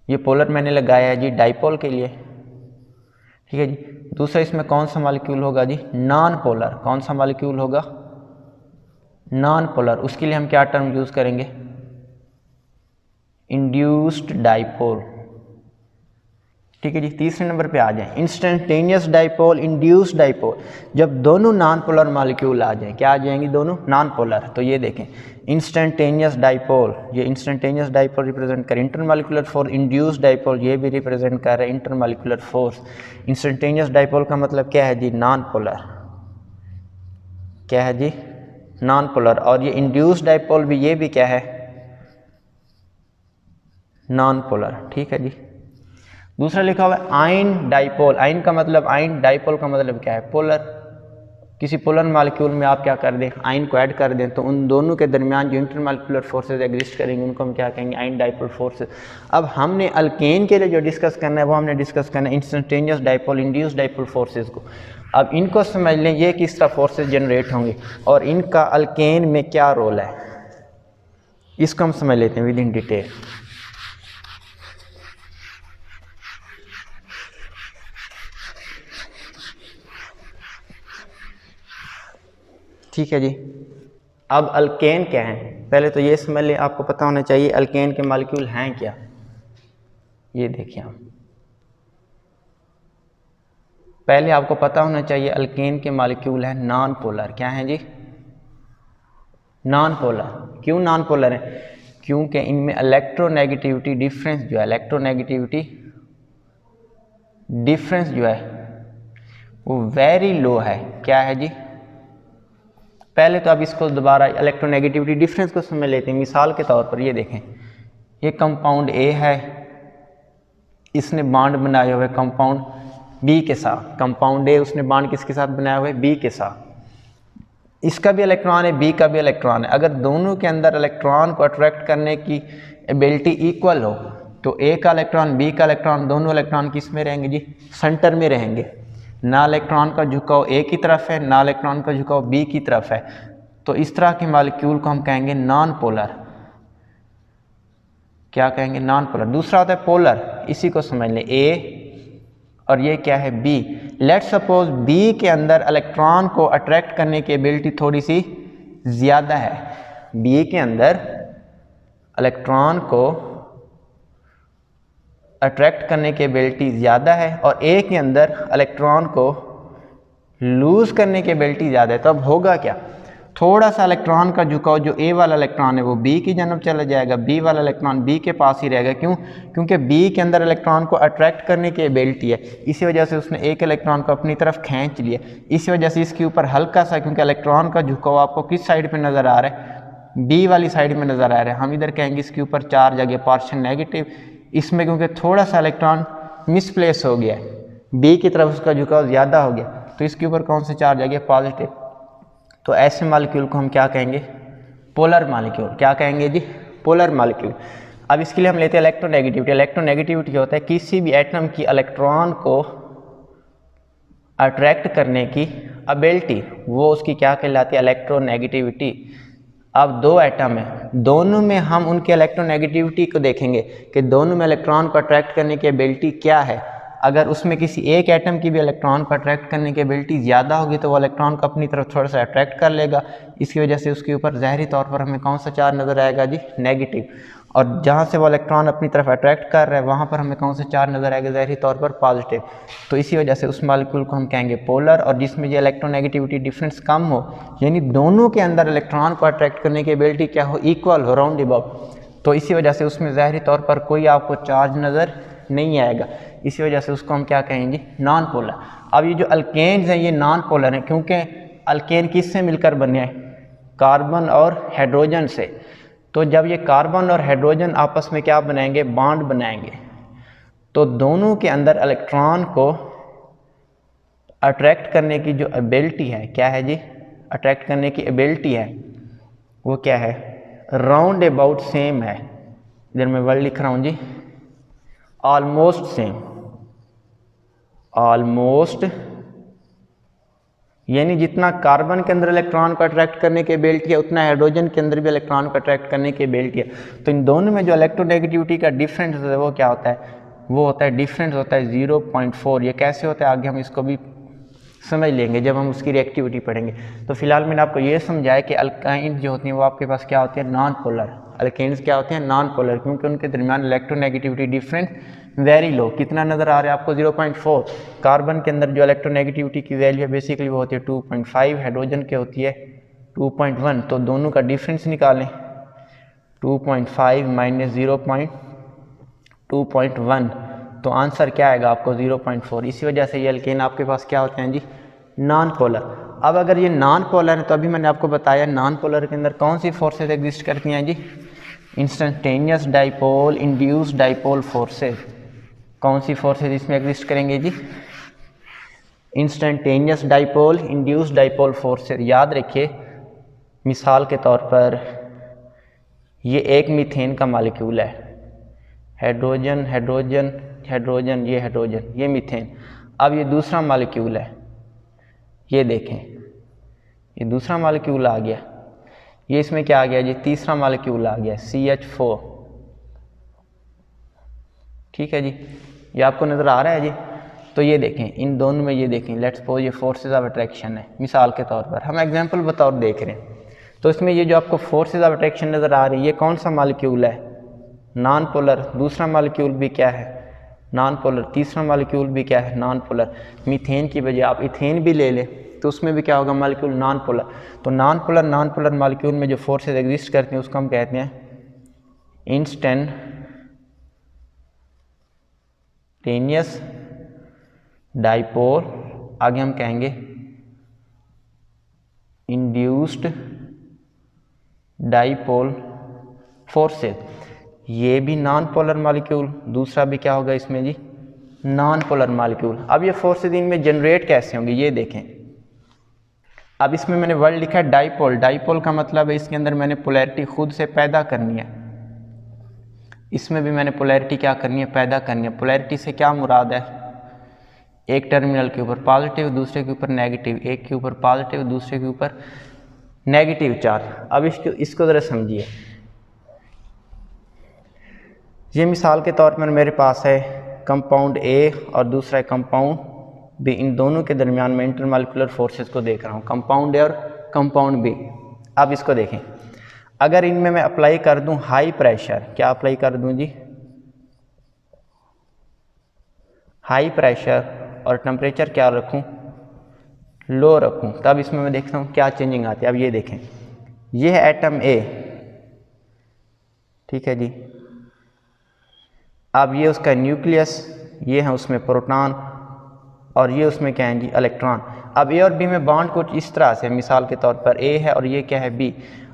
S1: ये पोलर मैंने लगाया है जी डाइपोल के लिए, ठीक है जी। दूसरा इसमें कौन सा मॉलिक्यूल होगा जी, नॉन पोलर। कौन सा मॉलिक्यूल होगा, नॉन पोलर। उसके लिए हम क्या टर्म यूज करेंगे, इंड्यूस्ड डाइपोल, ठीक है जी। तीसरे नंबर पे आ जाएं, इंस्टेंटेनियस डाइपोल, इंड्यूस्ड डाइपोल। जब दोनों नॉन पोलर मॉलिक्यूल आ जाएं, क्या आ जाएंगी? दोनों नॉन पोलर। तो ये देखें इंस्टेंटेनियस डाइपोल, ये इंस्टेंटेनियस डाइपोल रिप्रेजेंट कर इंटरमॉलिक्यूलर फोर्स, इंड्यूस्ड डाइपोल ये भी रिप्रेजेंट कर रहा है इंटरमॉलिक्यूलर फोर्स। इंस्टेंटेनियस डाइपोल का मतलब क्या है जी? Non polar. क्या है जी? Non polar. और ये इंड्यूस्ड डाइपोल भी, ये भी क्या है? Non polar. ठीक है जी। दूसरा लिखा हुआ है आयन डाइपोल। आयन का मतलब आयन, डाइपोल का मतलब क्या है? पोलर। किसी पोलर मॉलिक्यूल में आप क्या कर दें? आयन को ऐड कर दें तो उन दोनों के दरमियान जो इंटरमॉलिक्यूलर फोर्सेज एग्जिस्ट करेंगे उनको हम क्या कहेंगे? Ion dipole forces. अब हमने अल्केन के लिए जो डिस्कस करना है वो हमने डिस्कस करना है instantaneous dipole, induced dipole forces को। अब इनको समझ लें, ये किस तरह फोर्सेज जनरेट होंगे और इनका अल्केन में क्या रोल है, इसको हम समझ लेते हैं विद इन डिटेल। ठीक है जी। अब अल्केन क्या है? पहले तो ये समझ लें, आपको पता होना चाहिए अल्केन के मॉलिक्यूल हैं क्या। ये देखिए आप, पहले आपको पता होना चाहिए अल्केन के मॉलिक्यूल हैं नॉन पोलर। क्या हैं जी? Non polar. क्यों नॉन पोलर है? क्योंकि इनमें इलेक्ट्रोनेगेटिविटी डिफरेंस जो है, इलेक्ट्रोनेगेटिविटी डिफरेंस जो है वो वेरी लो है। क्या है जी? पहले तो अब इसको दोबारा इलेक्ट्रोनेगेटिविटी डिफरेंस को समझ लेते हैं। मिसाल के तौर पर ये देखें, ये कंपाउंड ए है, इसने बॉन्ड बनाए हुए कंपाउंड बी के साथ। कंपाउंड ए उसने बॉन्ड किसके साथ बनाया हुआ है? बी के साथ। इसका भी इलेक्ट्रॉन है, बी का भी इलेक्ट्रॉन है। अगर दोनों के अंदर इलेक्ट्रॉन को अट्रैक्ट करने की एबिलिटी इक्वल हो तो ए का इलेक्ट्रॉन, बी का इलेक्ट्रॉन, दोनों इलेक्ट्रॉन किस में रहेंगे जी? सेंटर में रहेंगे। ना इलेक्ट्रॉन का झुकाव ए की तरफ है, ना इलेक्ट्रॉन का झुकाव बी की तरफ है। तो इस तरह के मॉलिक्यूल को हम कहेंगे नॉन पोलर। क्या कहेंगे? Non polar. दूसरा होता है पोलर, इसी को समझ लें, ए और ये क्या है? बी। लेट्स सपोज बी के अंदर इलेक्ट्रॉन को अट्रैक्ट करने की एबिलिटी थोड़ी सी ज़्यादा है। बी के अंदर इलेक्ट्रॉन को अट्रैक्ट करने की एबिलिटी ज़्यादा है और ए के अंदर इलेक्ट्रॉन को लूज़ करने की एबिलिटी ज़्यादा है। तो अब होगा क्या? थोड़ा सा इलेक्ट्रॉन का झुकाव, जो ए वाला इलेक्ट्रॉन है वो बी की जानब चला जाएगा, बी वाला इलेक्ट्रॉन बी के पास ही रहेगा। क्यों? क्योंकि बी के अंदर इलेक्ट्रॉन को अट्रैक्ट करने की एबिलिटी है, इसी वजह से उसने एक इलेक्ट्रॉन को अपनी तरफ खींच लिया। इसी वजह से इसके ऊपर हल्का सा, क्योंकि इलेक्ट्रॉन का झुकाव आपको किस साइड पर नज़र आ रहा है? बी वाली साइड में नज़र आ रहा है। हम इधर कहेंगे इसके ऊपर चार्ज आ गया, पार्शियल नेगेटिव। इसमें क्योंकि थोड़ा सा इलेक्ट्रॉन मिसप्लेस हो गया है, बी की तरफ उसका झुकाव ज़्यादा हो गया, तो इसके ऊपर कौन सा चार्ज आ गया? पॉजिटिव। तो ऐसे मॉलिक्यूल को हम क्या कहेंगे? Polar molecule. क्या कहेंगे जी? Polar molecule. अब इसके लिए हम लेते हैं इलेक्ट्रोनेगेटिविटी। इलेक्ट्रोनेगेटिविटी होता है किसी भी एटम की इलेक्ट्रॉन को अट्रैक्ट करने की एबिलिटी, वो उसकी क्या कहलाती है? इलेक्ट्रोनेगेटिविटी। अब दो एटम है, दोनों में हम उनके इलेक्ट्रोनेगेटिविटी को देखेंगे कि दोनों में इलेक्ट्रॉन को अट्रैक्ट करने की एबिलिटी क्या है। अगर उसमें किसी एक एटम की भी इलेक्ट्रॉन को अट्रैक्ट करने की एबिलिटी ज़्यादा होगी तो वो इलेक्ट्रॉन को अपनी तरफ थोड़ा सा अट्रैक्ट कर लेगा। इसकी वजह से उसके ऊपर ज़ाहरी तौर पर हमें कौन सा चार्ज नज़र आएगा जी? नेगेटिव। और जहाँ से वो इलेक्ट्रॉन अपनी तरफ अट्रैक्ट कर रहा है वहाँ पर हमें कौन सा चार्ज नज़र आएगा? ज़ाहरी तौर पर पॉजिटिव। तो इसी वजह से उस मॉलिक्यूल को हम कहेंगे पोलर। और जिसमें ये इलेक्ट्रोनेगेटिविटी डिफरेंस कम हो, यानी दोनों के अंदर इलेक्ट्रॉन को अट्रैक्ट करने की एबिलिटी क्या हो? इक्वल हो, राउंड अबाउट, तो इसी वजह से उसमें ज़ाहरी तौर पर कोई आपको चार्ज नज़र नहीं आएगा। इसी वजह से उसको हम क्या कहेंगे? Non polar. अब ये जो अल्केन्स हैं ये नॉन पोलर हैं, क्योंकि अल्केन किससे मिलकर बने हैं? कार्बन और हाइड्रोजन से। तो जब ये कार्बन और हाइड्रोजन आपस में क्या बनाएंगे? बॉन्ड बनाएंगे, तो दोनों के अंदर इलेक्ट्रॉन को अट्रैक्ट करने की जो एबिलिटी है, क्या है जी? अट्रैक्ट करने की एबिलिटी है वो क्या है? राउंड अबाउट सेम है। इधर मैं वर्ड लिख रहा हूँ जी, ऑलमोस्ट सेम। ऑलमोस्ट यानी जितना कार्बन के अंदर इलेक्ट्रॉन को अट्रैक्ट करने की एबिलिटी है उतना हाइड्रोजन के अंदर भी इलेक्ट्रॉन को अट्रैक्ट करने की एबिलिटी है। तो इन दोनों में जो इलेक्ट्रोनेगेटिविटी का डिफरेंस है वो क्या होता है? वो होता है डिफरेंस होता है 0.4। ये कैसे होता है आगे हम इसको भी समझ लेंगे जब हम उसकी रिएक्टिविटी पढ़ेंगे। तो फिलहाल मैंने आपको ये समझाया कि अल्काइन जो होती हैं वो आपके पास क्या होती है? Non polar. अल्केन्स क्या होते हैं? नॉन पोलर, क्योंकि उनके दरमियान इलेक्ट्रोनेगेटिविटी डिफरेंस वेरी लो, कितना नज़र आ रहा है आपको 0.4। कार्बन के अंदर जो इलेक्ट्रोनेगेटिविटी की वैल्यू है बेसिकली वो होती है 2.5, हाइड्रोजन के होती है 2.1। तो दोनों का डिफरेंस निकालें, 2.5 माइनस 2.1, तो आंसर क्या आएगा आपको 0.4। इसी वजह से ये अल्केन आपके पास क्या होते हैं जी, नॉन पोलर। अब अगर ये नॉन पोलर है तो अभी मैंने आपको बताया नॉन पोलर के अंदर कौन सी फोर्सेज एग्जिस्ट करती हैं जी, instantaneous dipole, induced dipole forces. कौन सी फोर्सेज इसमें एग्जिस्ट करेंगे जी, instantaneous dipole, induced dipole forces. याद रखिए, मिसाल के तौर पर ये एक मीथेन का मॉलिक्यूल है, हाइड्रोजन हाइड्रोजन हाइड्रोजन, ये हाइड्रोजन, ये मीथेन। अब ये दूसरा मॉलिक्यूल है, ये देखें, ये दूसरा मॉलिक्यूल आ गया, ये इसमें क्या आ गया जी, तीसरा मॉलिक्यूल आ गया CH4। ठीक है जी, ये आपको नज़र आ रहा है जी। तो ये देखें, इन दोनों में ये देखें, लेट्स सपोज ये फोर्सेज ऑफ अट्रैक्शन है, मिसाल के तौर पर हम एग्जांपल बतौर देख रहे हैं। तो इसमें ये जो आपको फोर्सेज ऑफ अट्रैक्शन नज़र आ रही है, ये कौन सा मॉलिक्यूल है, नॉन पोलर। दूसरा मॉलिक्यूल भी क्या है, नॉन पोलर। तीसरा मॉलिक्यूल भी क्या है, नॉन पोलर। मीथेन की बजाय आप इथेन भी ले लें तो उसमें भी क्या होगा, मॉलिक्यूल नॉन पोलर। तो नॉन पोलर मॉलिक्यूल में जो फोर्सेज एग्जिस्ट करती हैं उसको हम कहते हैं इंस्टेंटेनियस डाइपोल, आगे हम कहेंगे इंड्यूस्ड डाइपोल फोर्सेज। ये भी नॉन पोलर मॉलिक्यूल, दूसरा भी क्या होगा इसमें जी, नॉन पोलर मॉलिक्यूल। अब ये फोर्सेज इनमें जनरेट कैसे होंगे ये देखें। अब इसमें मैंने वर्ड लिखा है डाइपोल। डाइपोल का मतलब है इसके अंदर मैंने पोलैरिटी खुद से पैदा करनी है, इसमें भी मैंने पोलैरिटी क्या करनी है, पैदा करनी है। पोलैरिटी से क्या मुराद है, एक टर्मिनल के ऊपर पॉजिटिव, दूसरे के ऊपर नेगेटिव, एक के ऊपर पॉजिटिव, दूसरे के ऊपर नेगेटिव चार्ज। अब इसको ज़रा समझिए। ये मिसाल के तौर पर मेरे पास है कंपाउंड A और दूसरा है कंपाउंड B, इन दोनों के दरमियान में इंटरमॉलिक्यूलर फोर्सेस को देख रहा हूँ, कंपाउंड A और कंपाउंड B। अब इसको देखें, अगर इनमें मैं अप्लाई कर दूं हाई प्रेशर, क्या अप्लाई कर दूं जी, हाई प्रेशर, और टेम्परेचर क्या रखूं, लो रखूं, तब इसमें मैं देखता हूं क्या चेंजिंग आती है। अब ये देखें, ये है एटम A, ठीक है जी। अब ये उसका न्यूक्लियस, ये है उसमें प्रोटॉन, और ये उसमें क्या है जी, इलेक्ट्रॉन। अब A और B में बॉन्ड कुछ इस तरह से, मिसाल के तौर पर A है और ये क्या है B।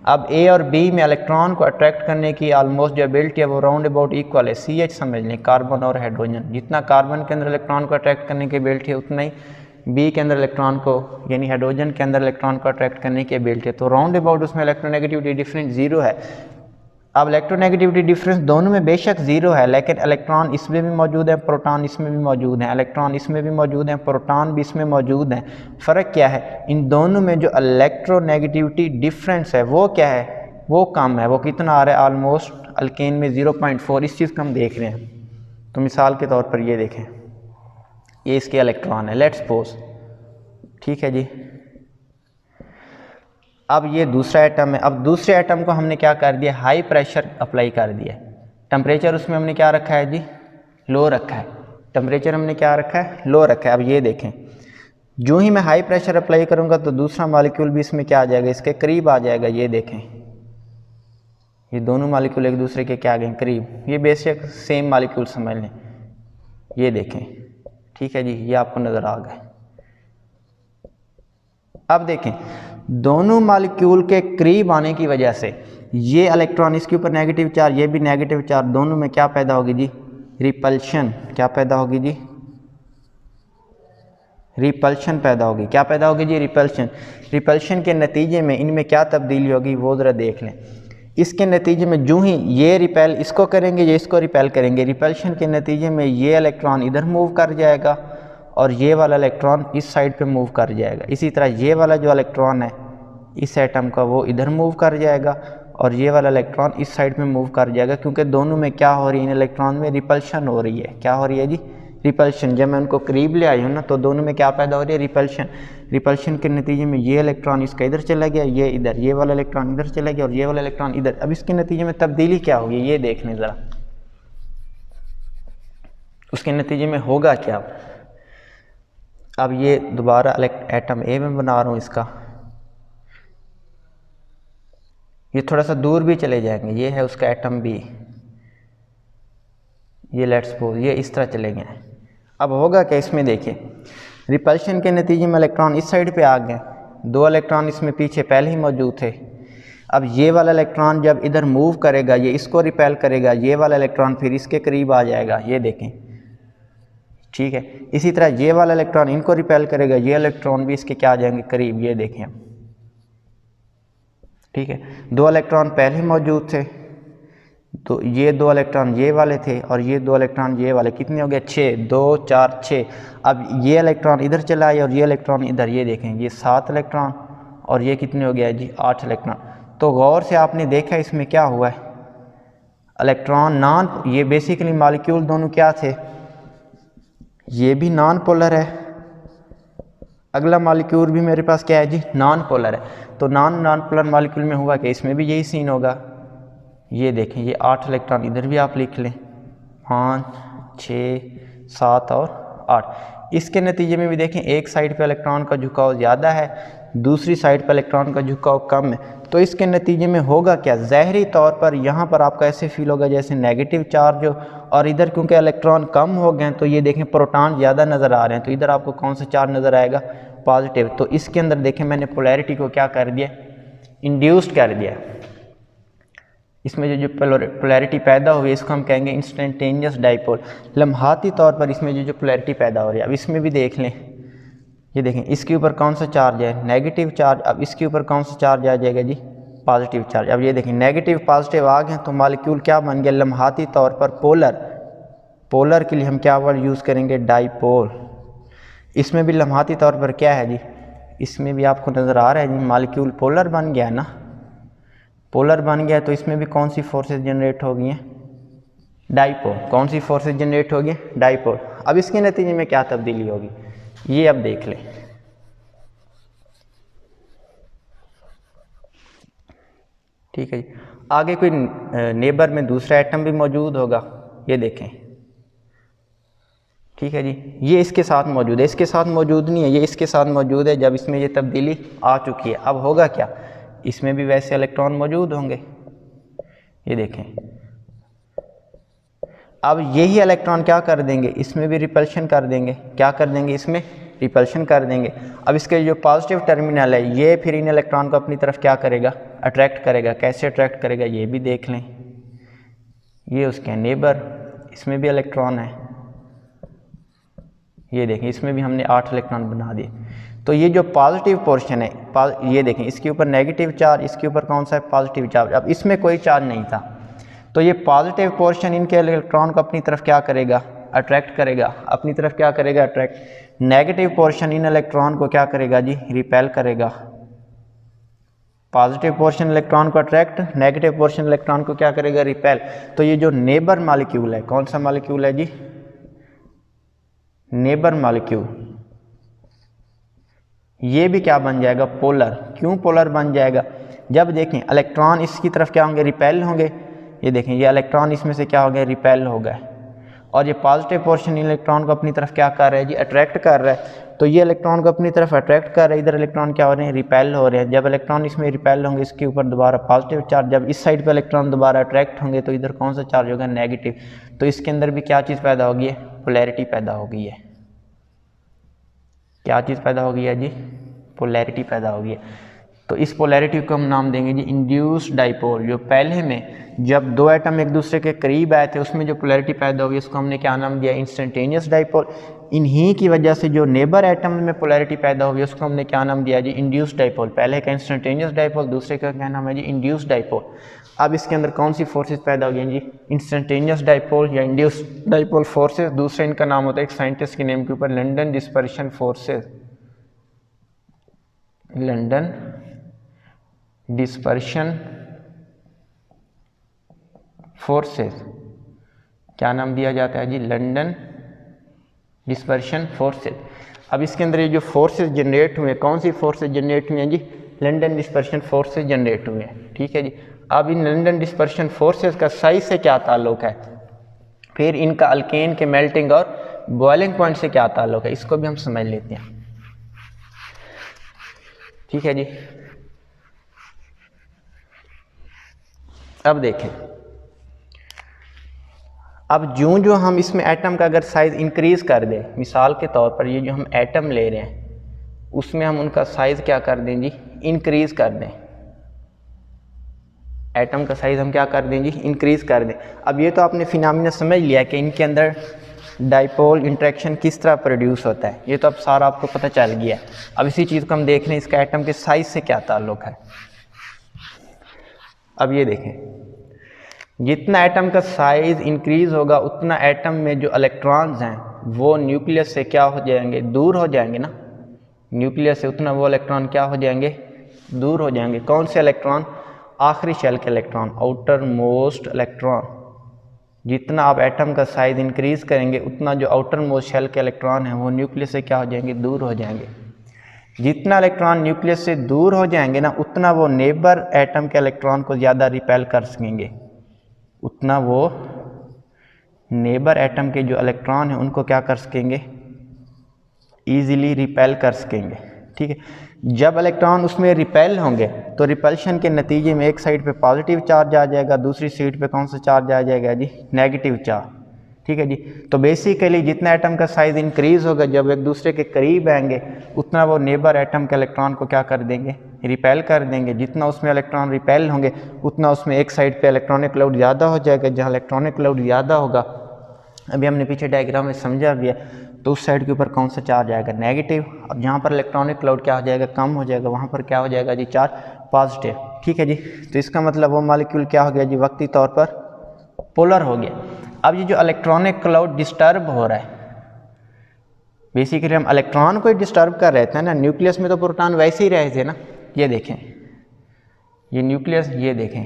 S1: अब A और B में इलेक्ट्रॉन को अट्रैक्ट करने की ऑलमोस्ट जो एबिलिटी है वो राउंड अबाउट इक्वल है। CH समझ लें, कार्बन और हाइड्रोजन, जितना कार्बन के अंदर इलेक्ट्रॉन को अट्रैक्ट करने की एबिलिटी है उतना ही B के अंदर इलेक्ट्रॉन को, यानी हाइड्रोजन के अंदर इलेक्ट्रॉन को अट्रैक्ट करने की एबिलिटी है। तो राउंड अबाउट उसमें इलेक्ट्रोनेगेटिविटी डिफरेंस 0 है। अब इलेक्ट्रोनेगेटिविटी डिफरेंस दोनों में बेशक 0 है, लेकिन इलेक्ट्रॉन इसमें भी मौजूद है, प्रोटॉन इसमें भी मौजूद है, इलेक्ट्रॉन इसमें भी मौजूद है, प्रोटॉन भी इसमें मौजूद है। फ़र्क क्या है, इन दोनों में जो इलेक्ट्रोनेगेटिविटी डिफरेंस है वो क्या है, वो कम है। वो कितना आ रहा है, ऑलमोस्ट अल्केन में 0.4। इस चीज़ को हम देख रहे हैं। तो मिसाल के तौर पर ये देखें, ये इसके इलेक्ट्रॉन है, लेट्स सपोज, ठीक है जी। अब ये दूसरा एटम है। अब दूसरे एटम को हमने क्या कर दिया, हाई प्रेशर अप्लाई कर दिया। टेम्परेचर उसमें हमने क्या रखा है जी, लो रखा है। टेम्परेचर हमने क्या रखा है, लो रखा है। अब ये देखें, जो ही मैं हाई प्रेशर अप्लाई करूँगा तो दूसरा मॉलिक्यूल भी इसमें क्या आ जाएगा, इसके करीब आ जाएगा। ये देखें, ये दोनों मॉलिक्यूल एक दूसरे के क्या आ गए, करीब। ये बेशक सेम मॉलिक्यूल समझ लें, ये देखें, ठीक है जी, ये आपको नज़र आ गए। अब देखें, दोनों मॉलिक्यूल के करीब आने की वजह से ये इलेक्ट्रॉन, इसके ऊपर नेगेटिव चार्ज, ये भी नेगेटिव चार्ज, दोनों में क्या पैदा होगी जी, रिपल्शन। क्या पैदा होगी जी, रिपल्शन पैदा होगी। क्या पैदा होगी जी, रिपल्शन। रिपल्शन के नतीजे में इनमें क्या तब्दीली होगी वो ज़रा देख लें। इसके नतीजे में जो ही ये रिपेल इसको करेंगे, ये इसको रिपेल करेंगे, रिपल्शन के नतीजे में ये इलेक्ट्रॉन इधर मूव कर जाएगा और ये वाला इलेक्ट्रॉन इस साइड पे मूव कर जाएगा। इसी तरह ये वाला जो इलेक्ट्रॉन है इस एटम का वो इधर मूव कर जाएगा और ये वाला इलेक्ट्रॉन इस साइड में मूव कर जाएगा, क्योंकि दोनों में क्या हो रही है, इन इलेक्ट्रॉन में रिपल्शन हो रही है। क्या हो रही है जी, रिपल्शन। जब मैं उनको करीब ले आई हूँ ना तो दोनों में क्या पैदा हो रही है, रिपल्शन। रिपल्शन के नतीजे में ये इलेक्ट्रॉन इसका इधर चला गया, ये इधर, ये वाला इलेक्ट्रॉन इधर चला गया और ये वाला इलेक्ट्रॉन इधर। अब इसके नतीजे में तब्दीली क्या होगी ये देख लें ज़रा। उसके नतीजे में होगा क्या। अब ये दोबारा एटम ए में बना रहा हूँ इसका, ये थोड़ा सा दूर भी चले जाएंगे, ये है उसका एटम बी, ये लेट्स सपोज ये इस तरह चले गए। अब होगा क्या इसमें, देखिए रिपल्शन के नतीजे में इलेक्ट्रॉन इस साइड पे आ गए, 2 इलेक्ट्रॉन इसमें पीछे पहले ही मौजूद थे। अब ये वाला इलेक्ट्रॉन जब इधर मूव करेगा ये इसको रिपेल करेगा, ये वाला इलेक्ट्रॉन फिर इसके करीब आ जाएगा, ये देखें, ठीक है। इसी तरह ये वाला इलेक्ट्रॉन इनको रिपेल करेगा, ये इलेक्ट्रॉन भी इसके क्या आ जाएंगे करीब, ये देखें हम, ठीक है। 2 इलेक्ट्रॉन पहले ही मौजूद थे, तो ये 2 इलेक्ट्रॉन ये वाले थे और ये 2 इलेक्ट्रॉन ये वाले, कितने हो गए 6, 2 4 6। अब ये इलेक्ट्रॉन इधर चला आए और ये इलेक्ट्रॉन इधर, ये देखें ये 7 इलेक्ट्रॉन और ये कितने हो गया जी 8 इलेक्ट्रॉन। तो गौर से आपने देखा इसमें क्या हुआ है, इलेक्ट्रॉन नॉन, ये बेसिकली मॉलिक्यूल दोनों क्या थे, ये भी नॉन पोलर है, अगला मॉलिक्यूल भी मेरे पास क्या है जी नॉन पोलर है। तो नॉन पोलर मॉलिक्यूल में हुआ कि इसमें भी यही सीन होगा, ये देखें ये 8 इलेक्ट्रॉन इधर भी आप लिख लें, 5 6 7 और 8। इसके नतीजे में भी देखें एक साइड पे इलेक्ट्रॉन का झुकाव ज़्यादा है, दूसरी साइड पर इलेक्ट्रॉन का झुकाव कम है। तो इसके नतीजे में होगा क्या, ज़ाहरी तौर पर यहाँ पर आपका ऐसे फील होगा जैसे नेगेटिव चार्ज हो, और इधर क्योंकि इलेक्ट्रॉन कम हो गए तो ये देखें प्रोटॉन ज़्यादा नज़र आ रहे हैं, तो इधर आपको कौन सा चार्ज नज़र आएगा, पॉजिटिव। तो इसके अंदर देखें मैंने पोलैरिटी को क्या कर दिया, इंड्यूस्ड कर दिया। इसमें जो पोलैरिटी पैदा हुई है इसको हम कहेंगे इंस्टेंटेनियस डाइपोल, लम्हाती तौर पर इसमें जो पोलैरिटी पैदा हो रही है। अब इसमें भी देख लें, ये देखें इसके ऊपर कौन सा चार्ज है, नेगेटिव चार्ज। अब इसके ऊपर कौन सा चार्ज आ जाएगा जी, पॉजिटिव चार्ज। अब ये देखें नेगेटिव पॉजिटिव आ गए तो मॉलिक्यूल क्या बन गया, लम्हाती तौर पर पोलर। पोलर के लिए हम क्या वर्ड यूज़ करेंगे, डाइपोल। इसमें भी लम्हाती तौर पर क्या है जी, इसमें भी आपको नज़र आ रहा है जी मॉलिक्यूल पोलर बन गया ना, पोलर बन गया। तो इसमें भी कौन सी फोर्सेस जनरेट हो गई हैं, डाइपोल। कौन सी फोर्सेस जनरेट होगी, डाइपोल। अब इसके नतीजे में क्या तब्दीली होगी ये अब देख लें। ठीक है जी, आगे कोई नेबर में दूसरा एटम भी मौजूद होगा, ये देखें, ठीक है जी। ये इसके साथ मौजूद है, इसके साथ मौजूद नहीं है, ये इसके साथ मौजूद है। जब इसमें ये तब्दीली आ चुकी है, अब होगा क्या, इसमें भी वैसे इलेक्ट्रॉन मौजूद होंगे, ये देखें। अब यही इलेक्ट्रॉन क्या कर देंगे, इसमें भी रिपल्शन कर देंगे, क्या कर देंगे, इसमें रिपल्शन कर देंगे। अब इसके जो पॉजिटिव टर्मिनल है ये फिर इन इलेक्ट्रॉन को अपनी तरफ क्या करेगा, अट्रैक्ट करेगा। कैसे अट्रैक्ट करेगा ये भी देख लें, ये उसके नेबर, इसमें भी इलेक्ट्रॉन है, ये देखें इसमें भी हमने 8 इलेक्ट्रॉन बना दिए। तो ये जो पॉजिटिव पोर्शन है, ये देखें इसके ऊपर नेगेटिव चार्ज, इसके ऊपर कौन सा है, पॉजिटिव चार्ज। अब इसमें कोई चार्ज नहीं था, तो ये पॉजिटिव पोर्शन इनके इलेक्ट्रॉन को अपनी तरफ क्या करेगा, अट्रैक्ट करेगा, अपनी तरफ क्या करेगा, अट्रैक्ट। नेगेटिव पोर्शन इन इलेक्ट्रॉन को क्या करेगा जी, रिपेल करेगा। पॉजिटिव पोर्शन इलेक्ट्रॉन को अट्रैक्ट, नेगेटिव पोर्शन इलेक्ट्रॉन को क्या करेगा, रिपेल। तो ये जो नेबर मॉलिक्यूल है, कौन सा मॉलिक्यूल है जी, नेबर मॉलिक्यूल, ये भी क्या बन जाएगा, पोलर। क्यों पोलर बन जाएगा, जब देखें इलेक्ट्रॉन इसकी तरफ क्या होंगे, रिपेल होंगे। ये देखें ये इलेक्ट्रॉन इसमें से क्या हो गया, रिपेल हो गए, और ये पॉजिटिव पोर्शन इलेक्ट्रॉन को अपनी तरफ क्या कर रहा है जी, अट्रैक्ट कर रहा है। तो ये इलेक्ट्रॉन को अपनी तरफ अट्रैक्ट कर रहा है, इधर इलेक्ट्रॉन क्या हो रहे हैं, रिपेल हो रहे हैं। जब इलेक्ट्रॉन इसमें रिपेल होंगे इसके ऊपर दोबारा पॉजिटिव चार्ज, जब इस साइड पर इलेक्ट्रॉन दोबारा अट्रैक्ट होंगे तो इधर कौन सा चार्ज होगा, नेगेटिव। तो इसके अंदर भी क्या चीज़ पैदा होगी है, पोलैरिटी पैदा हो गई है। क्या चीज़ पैदा हो गई है जी, पोलैरिटी पैदा हो गई है। तो इस पोलैरिटी को हम नाम देंगे जी इंड्यूस्ड डाइपोल। जो पहले में जब 2 एटम एक दूसरे के करीब आए थे उसमें जो पोलैरिटी पैदा हुई उसको हमने क्या नाम दिया, इंस्टेंटेनियस डाइपोल। इन्हीं की वजह से जो नेबर एटम में पोलैरिटी पैदा हुई उसको हमने क्या नाम दिया जी, इंड्यूस्ड डाइपोल। पहले का इंस्टेंटेनियस डाइपोल, दूसरे का क्या नाम है जी, इंड्यूस्ड डाइपोल। अब इसके अंदर कौन सी फोर्सेस पैदा हो गई जी, इंस्टेंटेनियस डाइपोल या इंड्यूस्ड डाइपोल फोर्सेस। दूसरे इनका नाम होता है एक साइंटिस्ट के नेम के ऊपर, London dispersion forces. London dispersion forces, क्या नाम दिया जाता है जी, लंदन डिस्पर्शन फोर्सेस। अब इसके अंदर ये जो फोर्सेस जनरेट हुए, कौन सी फोर्सेस जनरेट हुए हैं जी, लंदन डिस्पर्शन फोर्सेस जनरेट हुए हैं। ठीक है जी। अब इन लंदन डिस्पर्शन फोर्सेस का साइज से क्या ताल्लुक है, फिर इनका अल्केन के मेल्टिंग और बॉइलिंग पॉइंट से क्या ताल्लुक है, इसको भी हम समझ लेते हैं। ठीक है जी। अब देखें, अब जो हम इसमें एटम का अगर साइज़ इंक्रीज़ कर दें, मिसाल के तौर पर ये जो हम एटम ले रहे हैं उसमें हम उनका साइज़ क्या कर दें जी, इंक्रीज़ कर दें। एटम का साइज़ हम क्या कर दें जी, इंक्रीज़ कर दें। अब ये तो आपने फिनोमेना समझ लिया कि इनके अंदर डाइपोल इंटरेक्शन किस तरह प्रोड्यूस होता है, ये तो अब सारा आपको पता चल गया है। अब इसी चीज़ को हम देख रहे हैं इसका एटम के साइज़ से क्या ताल्लुक़ है। अब ये देखें, जितना एटम का साइज़ इंक्रीज़ होगा उतना एटम में जो इलेक्ट्रॉन्स हैं वो न्यूक्लियस से क्या हो जाएंगे, दूर हो जाएंगे ना। न्यूक्लियस से उतना वो इलेक्ट्रॉन क्या हो जाएंगे, दूर हो जाएंगे। कौन से इलेक्ट्रॉन, आखिरी शेल के इलेक्ट्रॉन, आउटर मोस्ट इलेक्ट्रॉन। जितना आप एटम का साइज़ इंक्रीज़ करेंगे उतना जो आउटर मोस्ट शेल के इलेक्ट्रॉन हैं वो न्यूक्लियस से क्या हो जाएंगे, दूर हो जाएंगे। जितना इलेक्ट्रॉन न्यूक्लियस से दूर हो जाएंगे ना उतना वो नेबर एटम के इलेक्ट्रॉन को ज़्यादा रिपेल कर सकेंगे, उतना वो नेबर एटम के जो इलेक्ट्रॉन हैं उनको क्या कर सकेंगे, ईज़िली रिपेल कर सकेंगे। ठीक है, जब इलेक्ट्रॉन उसमें रिपेल होंगे तो रिपल्शन के नतीजे में एक साइड पे पॉजिटिव चार्ज आ जाएगा, दूसरी साइड पे कौन सा चार्ज आ जाएगा जी, नेगेटिव चार्ज। ठीक है जी। तो बेसिकली जितना एटम का साइज़ इंक्रीज़ होगा, जब एक दूसरे के करीब आएंगे उतना वो नेबर एटम के इलेक्ट्रॉन को क्या कर देंगे, रिपेल कर देंगे। जितना उसमें इलेक्ट्रॉन रिपेल होंगे उतना उसमें एक साइड पे इलेक्ट्रॉनिक क्लाउड ज़्यादा हो जाएगा। जहाँ इलेक्ट्रॉनिक क्लाउड ज़्यादा होगा, अभी हमने पीछे डायग्राम में समझा भी है, तो उस साइड के ऊपर कौन सा चार्ज आएगा, नेगेटिव। और जहाँ पर इलेक्ट्रॉनिक क्लाउड क्या हो जाएगा, कम हो जाएगा, वहाँ पर क्या हो जाएगा जी, चार्ज पॉजिटिव। ठीक है जी। तो इसका मतलब वो मॉलिक्यूल क्या हो गया जी, वक्ती तौर पर पोलर हो गया। अब ये जो इलेक्ट्रॉनिक क्लाउड डिस्टर्ब हो रहा है, बेसिकली हम इलेक्ट्रॉन को ही डिस्टर्ब कर रहे थे ना। न्यूक्लियस में तो प्रोटॉन वैसे ही रहे थे ना। ये देखें, ये न्यूक्लियस, ये देखें,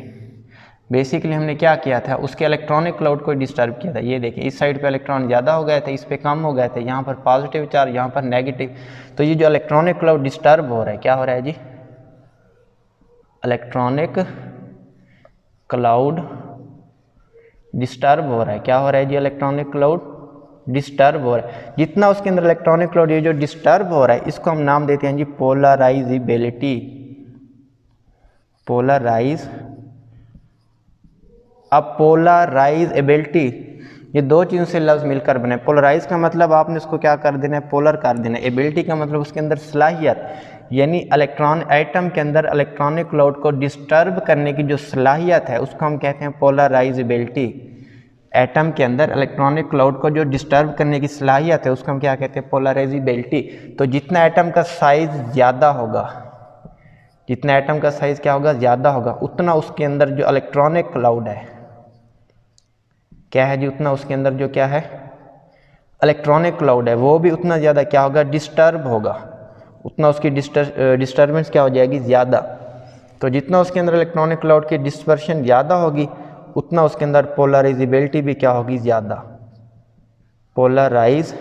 S1: बेसिकली हमने क्या किया था, उसके इलेक्ट्रॉनिक क्लाउड को डिस्टर्ब किया था। ये देखें, इस साइड पे इलेक्ट्रॉन ज़्यादा हो गए थे, इस पे कम हो गए थे, यहाँ पर पॉजिटिव चार्ज, यहाँ पर नेगेटिव। तो ये जो इलेक्ट्रॉनिक क्लाउड डिस्टर्ब हो रहा है, क्या हो रहा है जी, इलेक्ट्रॉनिक क्लाउड डिस्टर्ब हो रहा है। क्या हो रहा है जी, इलेक्ट्रॉनिक क्लाउड डिस्टर्ब हो रहा है। जितना उसके अंदर इलेक्ट्रॉनिक क्लाउड ये जो डिस्टर्ब हो रहा है, इसको हम नाम देते हैं जी पोलराइजिबिलिटी। पोलराइज, अब पोलराइजेबिलिटी, ये दो चीज़ों से लफ्ज़ मिलकर बने। पोलराइज का मतलब आपने उसको क्या कर देना है, पोलर कर देना है। एबिलिटी का मतलब उसके अंदर सलाहियत, यानी इलेक्ट्रॉन एटम के अंदर इलेक्ट्रॉनिक क्लाउड को डिस्टर्ब करने की जो सलाहियत है उसको हम कहते हैं पोलराइजेबिलिटी। एटम के अंदर इलेक्ट्रॉनिक क्लाउड को जो डिस्टर्ब करने की सलाहियत है उसको हम क्या कहते हैं, पोलराइजेबिलिटी। तो जितना एटम का साइज़ ज़्यादा होगा, जितना एटम का साइज़ क्या होगा, ज़्यादा होगा, उतना उसके अंदर जो इलेक्ट्रॉनिक क्लाउड है क्या है जी, उतना उसके अंदर जो क्या है, इलेक्ट्रॉनिक क्लाउड है, वो भी उतना ज़्यादा क्या होगा, डिस्टर्ब होगा। उतना उसकी डिस्टर्बेंस क्या हो जाएगी, ज़्यादा। तो जितना उसके अंदर इलेक्ट्रॉनिक क्लाउड की डिस्पर्शन ज़्यादा होगी उतना उसके अंदर पोलराइजेबिलिटी भी क्या होगी, ज़्यादा। पोलराइज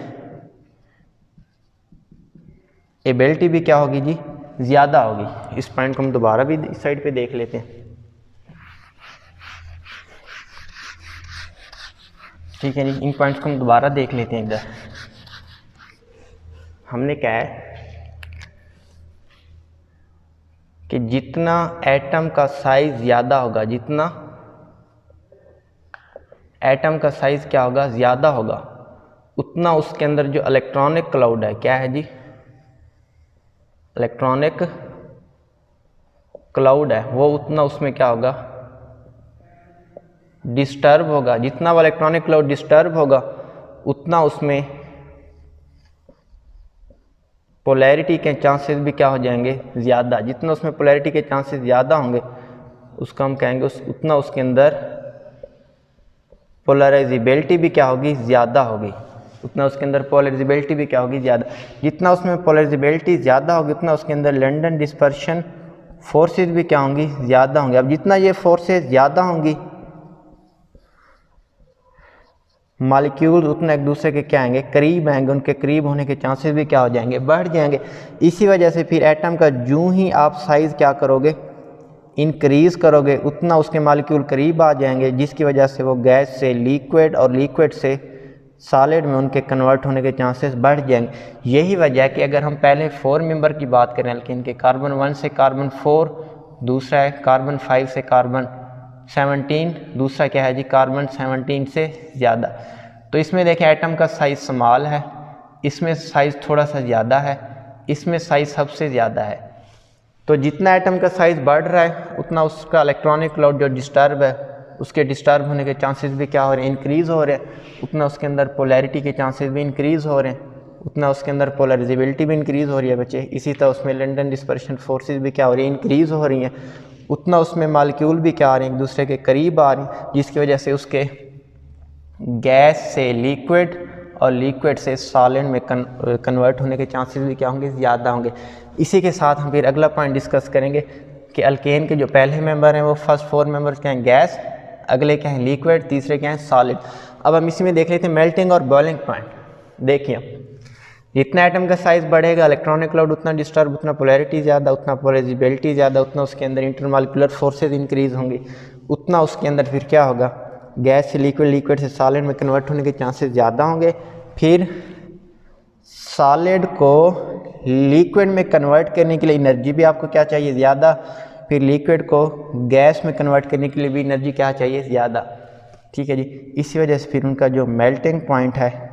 S1: एबिलिटी भी क्या होगी जी, ज़्यादा होगी। इस पॉइंट को हम दोबारा भी इस साइड पे देख लेते हैं। ठीक है जी, इन पॉइंट्स को हम दोबारा देख लेते हैं इधर। हमने क्या है कि जितना एटम का साइज़ ज़्यादा होगा, जितना एटम का साइज़ क्या होगा, ज़्यादा होगा, उतना उसके अंदर जो इलेक्ट्रॉनिक क्लाउड है क्या है जी, इलेक्ट्रॉनिक क्लाउड है, वो उतना उसमें क्या होगा, डिस्टर्ब होगा। जितना वो इलेक्ट्रॉनिक क्लाउड डिस्टर्ब होगा उतना उसमें पोलैरिटी के चांसेस भी क्या हो जाएंगे, ज़्यादा। जितना उसमें पोलैरिटी के चांसेस ज़्यादा होंगे उसको हम कहेंगे उतना उसके अंदर पोलराइजेबिलिटी भी क्या होगी, ज़्यादा होगी। उतना उसके अंदर पोलराइजेबिलिटी भी क्या होगी, ज़्यादा। जितना उसमें पोलराइजेबिलिटी ज़्यादा होगी उतना उसके अंदर लंडन डिस्पर्शन फोर्सेस भी क्या होंगी, ज़्यादा होंगी। अब जितना ये फोर्सेस ज़्यादा होंगी मॉलिक्यूल्स उतना एक दूसरे के क्या आएंगे, करीब आएंगे, उनके करीब होने के चांसेस भी क्या हो जाएंगे, बढ़ जाएंगे। इसी वजह से फिर एटम का जो ही आप साइज़ क्या करोगे, इंक्रीज़ करोगे उतना उसके मालिक्यूल करीब आ जाएंगे, जिसकी वजह से वो गैस से लिक्विड और लिक्विड से सॉलिड में उनके कन्वर्ट होने के चांसेस बढ़ जाएंगे। यही वजह है कि अगर हम पहले 4 मेंबर की बात करें एल्केन के, कार्बन 1 से कार्बन 4, दूसरा है कार्बन 5 से कार्बन 17, दूसरा क्या है जी कार्बन 17 से ज़्यादा। तो इसमें देखें एटम का साइज़ स्मॉल है, इसमें साइज़ थोड़ा सा ज़्यादा है, इसमें साइज़ सबसे ज़्यादा है। तो जितना एटम का साइज़ बढ़ रहा है उतना उसका इलेक्ट्रॉनिक क्लाउड जो डिस्टर्ब है उसके डिस्टर्ब होने के चांसेस भी क्या हो रहे हैं, इंक्रीज़ हो रहे हैं। उतना उसके अंदर पोलैरिटी के चांसेस भी इंक्रीज़ हो रहे हैं, उतना उसके अंदर पोलराइजेबिलिटी भी इंक्रीज़ हो रही है बच्चे। इसी तरह उसमें लंडन डिस्पर्शन फोर्सेस भी क्या हो रही है, इंक्रीज़ हो रही हैं। उतना उसमें मालिक्यूल भी क्या आ रहे हैं, एक दूसरे के करीब आ रही हैं, जिसकी वजह से उसके गैस से लिक्विड और लिक्विड से सॉलिड में कन्वर्ट होने के चांसेस भी क्या होंगे, ज़्यादा होंगे। इसी के साथ हम फिर अगला पॉइंट डिस्कस करेंगे कि अल्केन के जो पहले मेंबर हैं वो फर्स्ट 4 मेंबर्स क्या हैं, गैस, अगले क्या हैं लिक्विड, तीसरे क्या हैं सॉलिड। अब हम इसी में देख लेते हैं मेल्टिंग और बॉइलिंग पॉइंट। देखिए जितना एटम का साइज़ बढ़ेगा इलेक्ट्रॉनिक क्लाउड उतना डिस्टर्ब, उतना पोलैरिटी ज़्यादा, उतना पोलराइजेबिलिटी ज़्यादा, उतना उसके अंदर इंटरमॉलिक्यूलर फोर्सेज इंक्रीज़ होंगी, उतना उसके अंदर फिर क्या होगा, गैस से लिक्विड, लिक्विड से सॉलिड में कन्वर्ट होने के चांसेस ज़्यादा होंगे। फिर सॉलिड को लिक्विड में कन्वर्ट करने के लिए एनर्जी भी आपको क्या चाहिए, ज़्यादा। फिर लिक्विड को गैस में कन्वर्ट करने के लिए भी एनर्जी क्या चाहिए, ज़्यादा। ठीक है जी। इसी वजह से फिर उनका जो मेल्टिंग पॉइंट है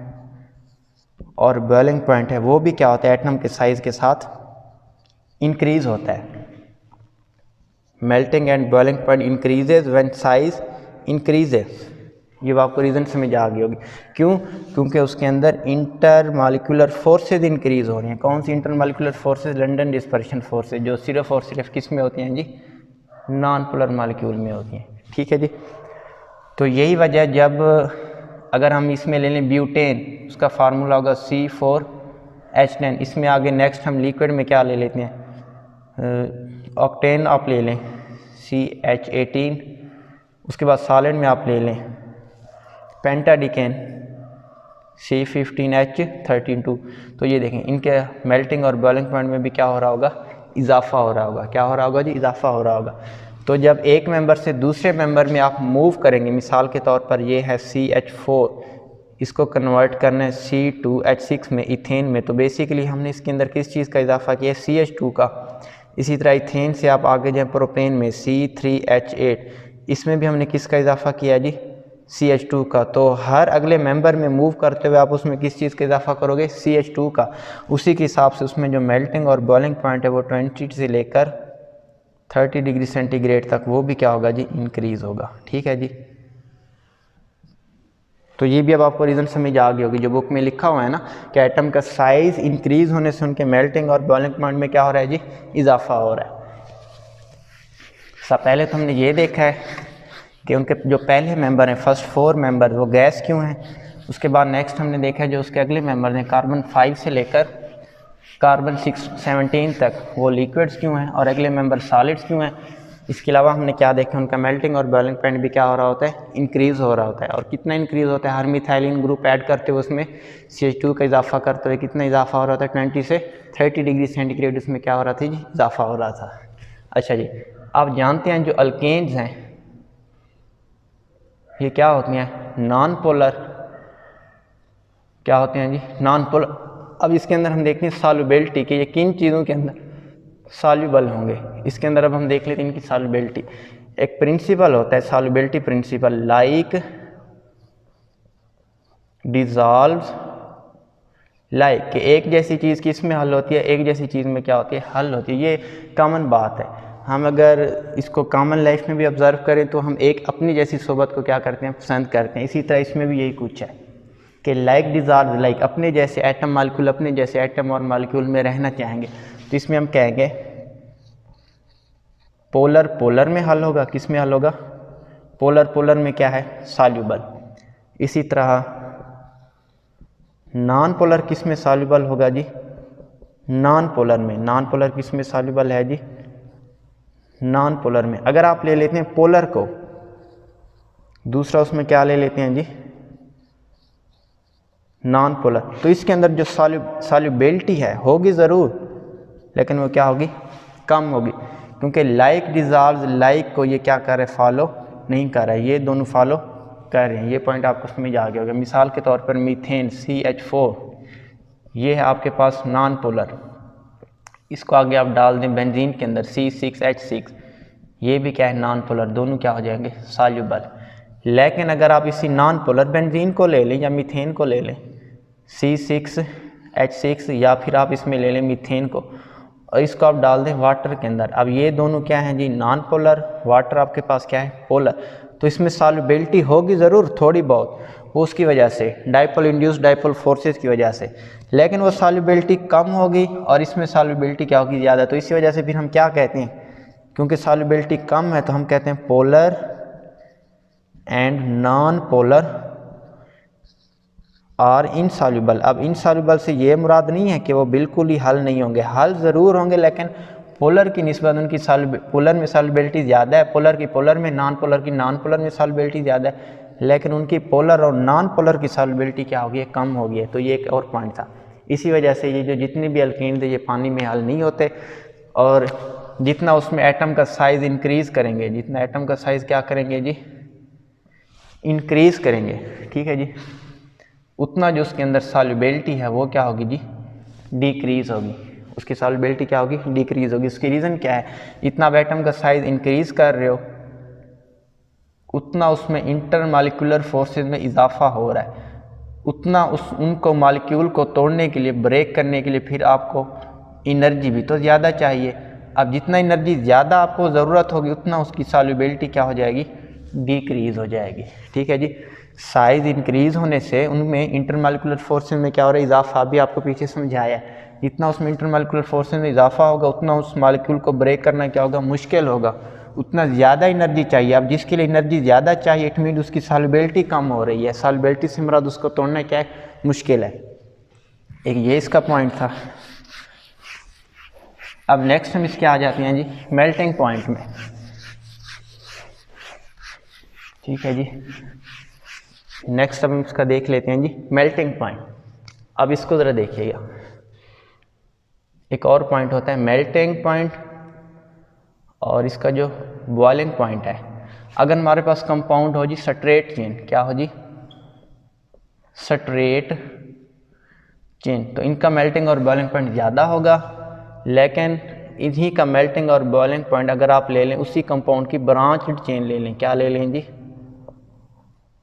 S1: और बॉइलिंग पॉइंट है वो भी क्या होता है, एटम के साइज़ के साथ इंक्रीज़ होता है। Melting and boiling point increases when size increases. ये आपको रीज़न समझ आ गई होगी। क्यों? क्योंकि उसके अंदर इंटर मालिकुलर फोर्सेज इंक्रीज़ हो रही हैं। कौन सी intermolecular forces? London dispersion forces, जो सिर्फ और सिर्फ किस में होती हैं जी, नॉन पोलर मालिक्यूल में होती हैं। ठीक है जी। तो यही वजह, जब अगर हम इसमें ले लें ब्यूटेन, उसका फार्मूला होगा C4H10। इसमें आगे नेक्स्ट हम लिक्विड में क्या ले लेते हैं, ऑक्टेन आप ले लें CH18। उसके बाद सॉलिड में आप ले लें पेंटाडिकेन C15H13(2). तो ये देखें इनके मेल्टिंग और बॉइलिंग पॉइंट में भी क्या हो रहा होगा, इजाफा हो रहा होगा। क्या हो रहा होगा जी, इजाफा हो रहा होगा। तो जब एक मेंबर से दूसरे मेंबर में आप मूव करेंगे, मिसाल के तौर पर ये है CH4, इसको कन्वर्ट करना है C2H6 में, इथेन में, तो बेसिकली हमने इसके अंदर किस चीज़ का इजाफा किया है, CH2 का। इसी तरह इथेन से आप आगे जाए प्रोपेन में C3H8, इसमें भी हमने किसका इजाफा किया है जी, CH2 का। तो हर अगले मेंबर में मूव करते हुए आप उसमें किस चीज़ का इजाफा करोगे, CH2 का। उसी के हिसाब से उसमें जो मेल्टिंग और बॉइलिंग पॉइंट है वो 20 से लेकर 30 डिग्री सेंटीग्रेड तक वो भी क्या होगा जी, इंक्रीज़ होगा। ठीक है जी। तो ये भी अब आपको रीज़न समझ आ गई होगी, जो बुक में लिखा हुआ है ना कि एटम का साइज़ इंक्रीज़ होने से उनके मेल्टिंग और बॉइलिंग पॉइंट में क्या हो रहा है जी, इजाफा हो रहा है। सब पहले तो हमने ये देखा है कि उनके जो पहले मेंबर हैं, फर्स्ट 4 मेंबर, वो गैस क्यों हैं। उसके बाद नेक्स्ट हमने देखा है जो उसके अगले मेंबर हैं, कार्बन 5 से लेकर कार्बन 17 तक, वो लिक्विड्स क्यों हैं, और अगले मेंबर सॉलिड्स क्यों हैं। इसके अलावा हमने क्या देखा, उनका मेल्टिंग और बॉइलिंग पॉइंट भी क्या हो रहा होता है, इंक्रीज़ हो रहा होता है। और कितना इंक्रीज़ होता है, हर मिथाइलिन ग्रुप ऐड करते हुए उसमें CH2 का इजाफा करते हुए कितना इजाफा हो रहा था, 20 से 30 डिग्री सेंटीग्रेड उसमें क्या हो रहा था जी, इजाफा हो रहा था। अच्छा जी, आप जानते हैं जो अल्केन्स हैं ये क्या होती हैं, नॉन पोलर। क्या होते हैं जी, नॉन पोलर। अब इसके अंदर हम देखते हैं सॉल्युबिलिटी कि ये किन चीज़ों के अंदर सॉल्युबल होंगे। इसके अंदर अब हम देख लेते हैं इनकी सॉल्युबिलिटी। एक प्रिंसिपल होता है solubility principle, like dissolves like, कि एक जैसी चीज़ किस में हल होती है, एक जैसी चीज़ में क्या होती है, हल होती है। ये कॉमन बात है। हम अगर इसको कॉमन लाइफ में भी ऑब्ज़र्व करें तो हम एक अपनी जैसी सोबत को क्या करते हैं, पसंद करते हैं। इसी तरह इसमें भी यही कुछ है कि लाइक डिजॉल्व लाइक, अपने जैसे एटम मालिक्यूल अपने जैसे एटम और मालिक्यूल में रहना चाहेंगे। तो इसमें हम कहेंगे पोलर पोलर में हल होगा। किस में हल होगा, पोलर पोलर में क्या है, सॉल्युबल। इसी तरह नॉन पोलर किस में सॉल्युबल होगा जी, नॉन पोलर में। नॉन पोलर किस में सॉल्युबल है जी, नॉन पोलर में। अगर आप ले लेते हैं पोलर को, दूसरा उसमें क्या ले लेते हैं जी, नॉन पोलर, तो इसके अंदर जो सॉल्युबिलिटी है होगी ज़रूर, लेकिन वो क्या होगी, कम होगी। क्योंकि लाइक डिजॉल्व लाइक को ये क्या कर रहा है, फॉलो नहीं कर रहा है, ये दोनों फॉलो कर रहे हैं। ये पॉइंट आपको समझ आ गया होगा। मिसाल के तौर पर मीथेन CH4, ये है आपके पास नॉन पोलर, इसको आगे आप डाल दें बेंजीन के अंदर C6H6, ये भी क्या है, नॉन पोलर, दोनों क्या हो जाएंगे, सॉल्युबल। लेकिन अगर आप इसी नॉन पोलर बेंजीन को ले लें या मीथेन को ले लें C6H6, या फिर आप इसमें ले लें मीथेन को, और इसको आप डाल दें वाटर के अंदर, अब ये दोनों क्या हैं जी, नॉन पोलर, वाटर आपके पास क्या है, पोलर, तो इसमें सॉल्युबिलिटी होगी ज़रूर थोड़ी बहुत, वो उसकी वजह से डाइपोल इंड्यूस्ड डाइपोल फोर्सेस की वजह से, लेकिन वो सॉल्युबिलिटी कम होगी और इसमें सॉल्युबिलिटी क्या होगी, ज़्यादा। तो इसी वजह से फिर हम क्या कहते हैं, क्योंकि सॉल्युबिलिटी कम है तो हम कहते हैं पोलर एंड नॉन पोलर और इनसॉल्युबल। अब इनसॉल्युबल से ये मुराद नहीं है कि वो बिल्कुल ही हल नहीं होंगे, हल ज़रूर होंगे, लेकिन पोलर की निस्बत उनकी पोलर में सॉल्युबिलिटी ज़्यादा है, पोलर की पोलर में, नॉन पोलर की नॉन पोलर में सॉल्युबिलिटी ज़्यादा है, लेकिन उनकी पोलर और नॉन पोलर की सॉल्युबिलिटी क्या होगी, कम होगी। तो ये एक और पॉइंट था। इसी वजह से ये जो जितने भी अल्कीन थे ये पानी में हल नहीं होते, और जितना उसमें एटम का साइज़ इंक्रीज़ करेंगे, जितना एटम का साइज़ क्या करेंगे जी, इंक्रीज़ करेंगे, ठीक है जी, उतना जो उसके अंदर सॉल्युबिलिटी है वो क्या होगी जी, डिक्रीज़ होगी, उसकी सॉल्युबिलिटी क्या होगी, डिक्रीज़ होगी। उसकी रीज़न क्या है, इतना आप एटम का साइज़ इंक्रीज़ कर रहे हो उतना उसमें इंटरमॉलिक्यूलर फोर्सेस में इजाफा हो रहा है, उतना उनको मॉलिक्यूल को तोड़ने के लिए, ब्रेक करने के लिए फिर आपको एनर्जी भी तो ज़्यादा चाहिए। अब जितना एनर्जी ज़्यादा आपको ज़रूरत होगी उतना उसकी सॉल्युबिलिटी क्या हो जाएगी, डिक्रीज़ हो जाएगी, ठीक है जी। साइज़ इंक्रीज़ होने से उनमें इंटरमॉलिक्यूलर फोर्सेस में क्या हो रहा है, इजाफा, भी आपको पीछे समझाया है। जितना उसमें इंटरमॉलिक्यूलर फोर्सेस में इजाफा होगा उतना उस मॉलिक्यूल को ब्रेक करना क्या होगा, मुश्किल होगा, उतना ज़्यादा एनर्जी चाहिए। अब जिसके लिए एनर्जी ज़्यादा चाहिए इट मीन उसकी सॉल्युबिलिटी कम हो रही है, सॉल्युबिलिटी से मुराद उसको तोड़ना क्या है, मुश्किल है। एक ये इसका पॉइंट था। अब नेक्स्ट हम इसके आ जाते हैं जी मेल्टिंग पॉइंट में, ठीक है जी। नेक्स्ट हम इसका देख लेते हैं जी मेल्टिंग पॉइंट। अब इसको ज़रा देखिएगा, एक और पॉइंट होता है मेल्टिंग पॉइंट और इसका जो बॉइलिंग पॉइंट है। अगर हमारे पास कंपाउंड हो जी स्ट्रेट चेन, क्या हो जी, स्ट्रेट चेन, तो इनका मेल्टिंग और बॉइलिंग पॉइंट ज़्यादा होगा, लेकिन इन्हीं का मेल्टिंग और बॉइलिंग पॉइंट अगर आप ले लें उसी कंपाउंड की ब्रांच्ड चेन ले लें, क्या ले लें जी,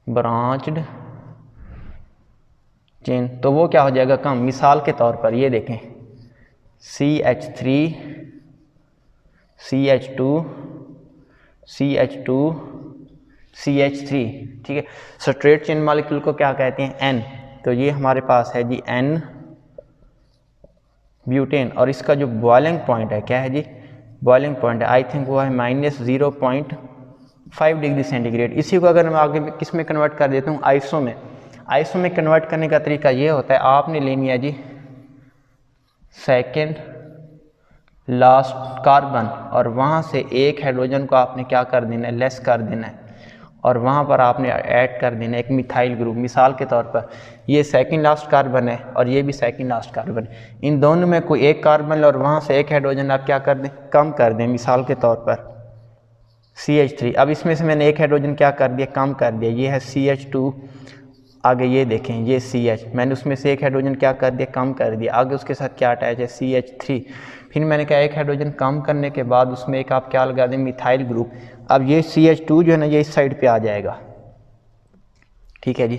S1: ब्रांच्ड चेन, तो वो क्या हो जाएगा, कम। मिसाल के तौर पर ये देखें CH3 CH2 CH2 CH3, ठीक है। स्ट्रेट चेन मॉलिक्यूल को क्या कहते हैं, N, तो ये हमारे पास है जी N ब्यूटेन, और इसका जो बॉइलिंग पॉइंट है क्या है जी, बॉइलिंग पॉइंट है आई थिंक वो है -0.5 डिग्री सेंटीग्रेड। इसी को अगर मैं आगे किस में कन्वर्ट कर देता हूँ, आइसो में। आइसो में कन्वर्ट करने का तरीका ये होता है, आपने लेनी है जी सेकेंड लास्ट कार्बन और वहाँ से एक हाइड्रोजन को आपने क्या कर देना है, लेस कर देना है, और वहाँ पर आपने ऐड कर देना है एक मिथाइल ग्रुप। मिसाल के तौर पर ये सेकंड लास्ट कार्बन है और ये भी सेकंड लास्ट कार्बन है, इन दोनों में कोई एक कार्बन और वहाँ से एक हाइड्रोजन आप क्या कर दें, कम कर दें। मिसाल के तौर पर CH3, अब इसमें से मैंने एक हाइड्रोजन क्या कर दिया, कम कर दिया, ये है CH2, आगे ये देखें ये CH, मैंने उसमें से एक हाइड्रोजन क्या कर दिया, कम कर दिया, आगे उसके साथ क्या अटैच है, CH3, फिर मैंने कहा एक हाइड्रोजन कम करने के बाद उसमें एक आप क्या लगा दें, मिथाइल ग्रुप। अब ये CH2 जो है ना ये इस साइड पे आ जाएगा, ठीक है जी।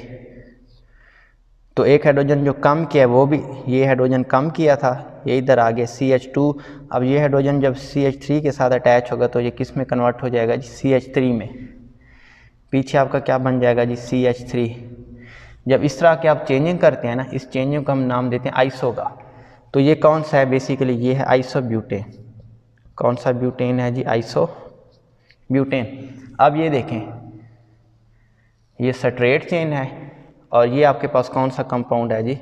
S1: तो एक हाइड्रोजन जो कम किया है वो भी, ये हाइड्रोजन कम किया था, ये इधर आ गया CH2। अब ये हाइड्रोजन जब CH3 के साथ अटैच होगा तो ये किस में कन्वर्ट हो जाएगा जी, CH3 में। पीछे आपका क्या बन जाएगा जी, CH3। जब इस तरह के आप चेंजिंग करते हैं ना, इस चेंजिंग को हम नाम देते हैं आइसो का। तो ये कौन सा है, बेसिकली ये है आइसोब्यूटेन। कौन सा ब्यूटेन है जी, आइसोब्यूटेन। अब ये देखें ये स्ट्रेट चेन है और ये आपके पास कौन सा कंपाउंड है जी,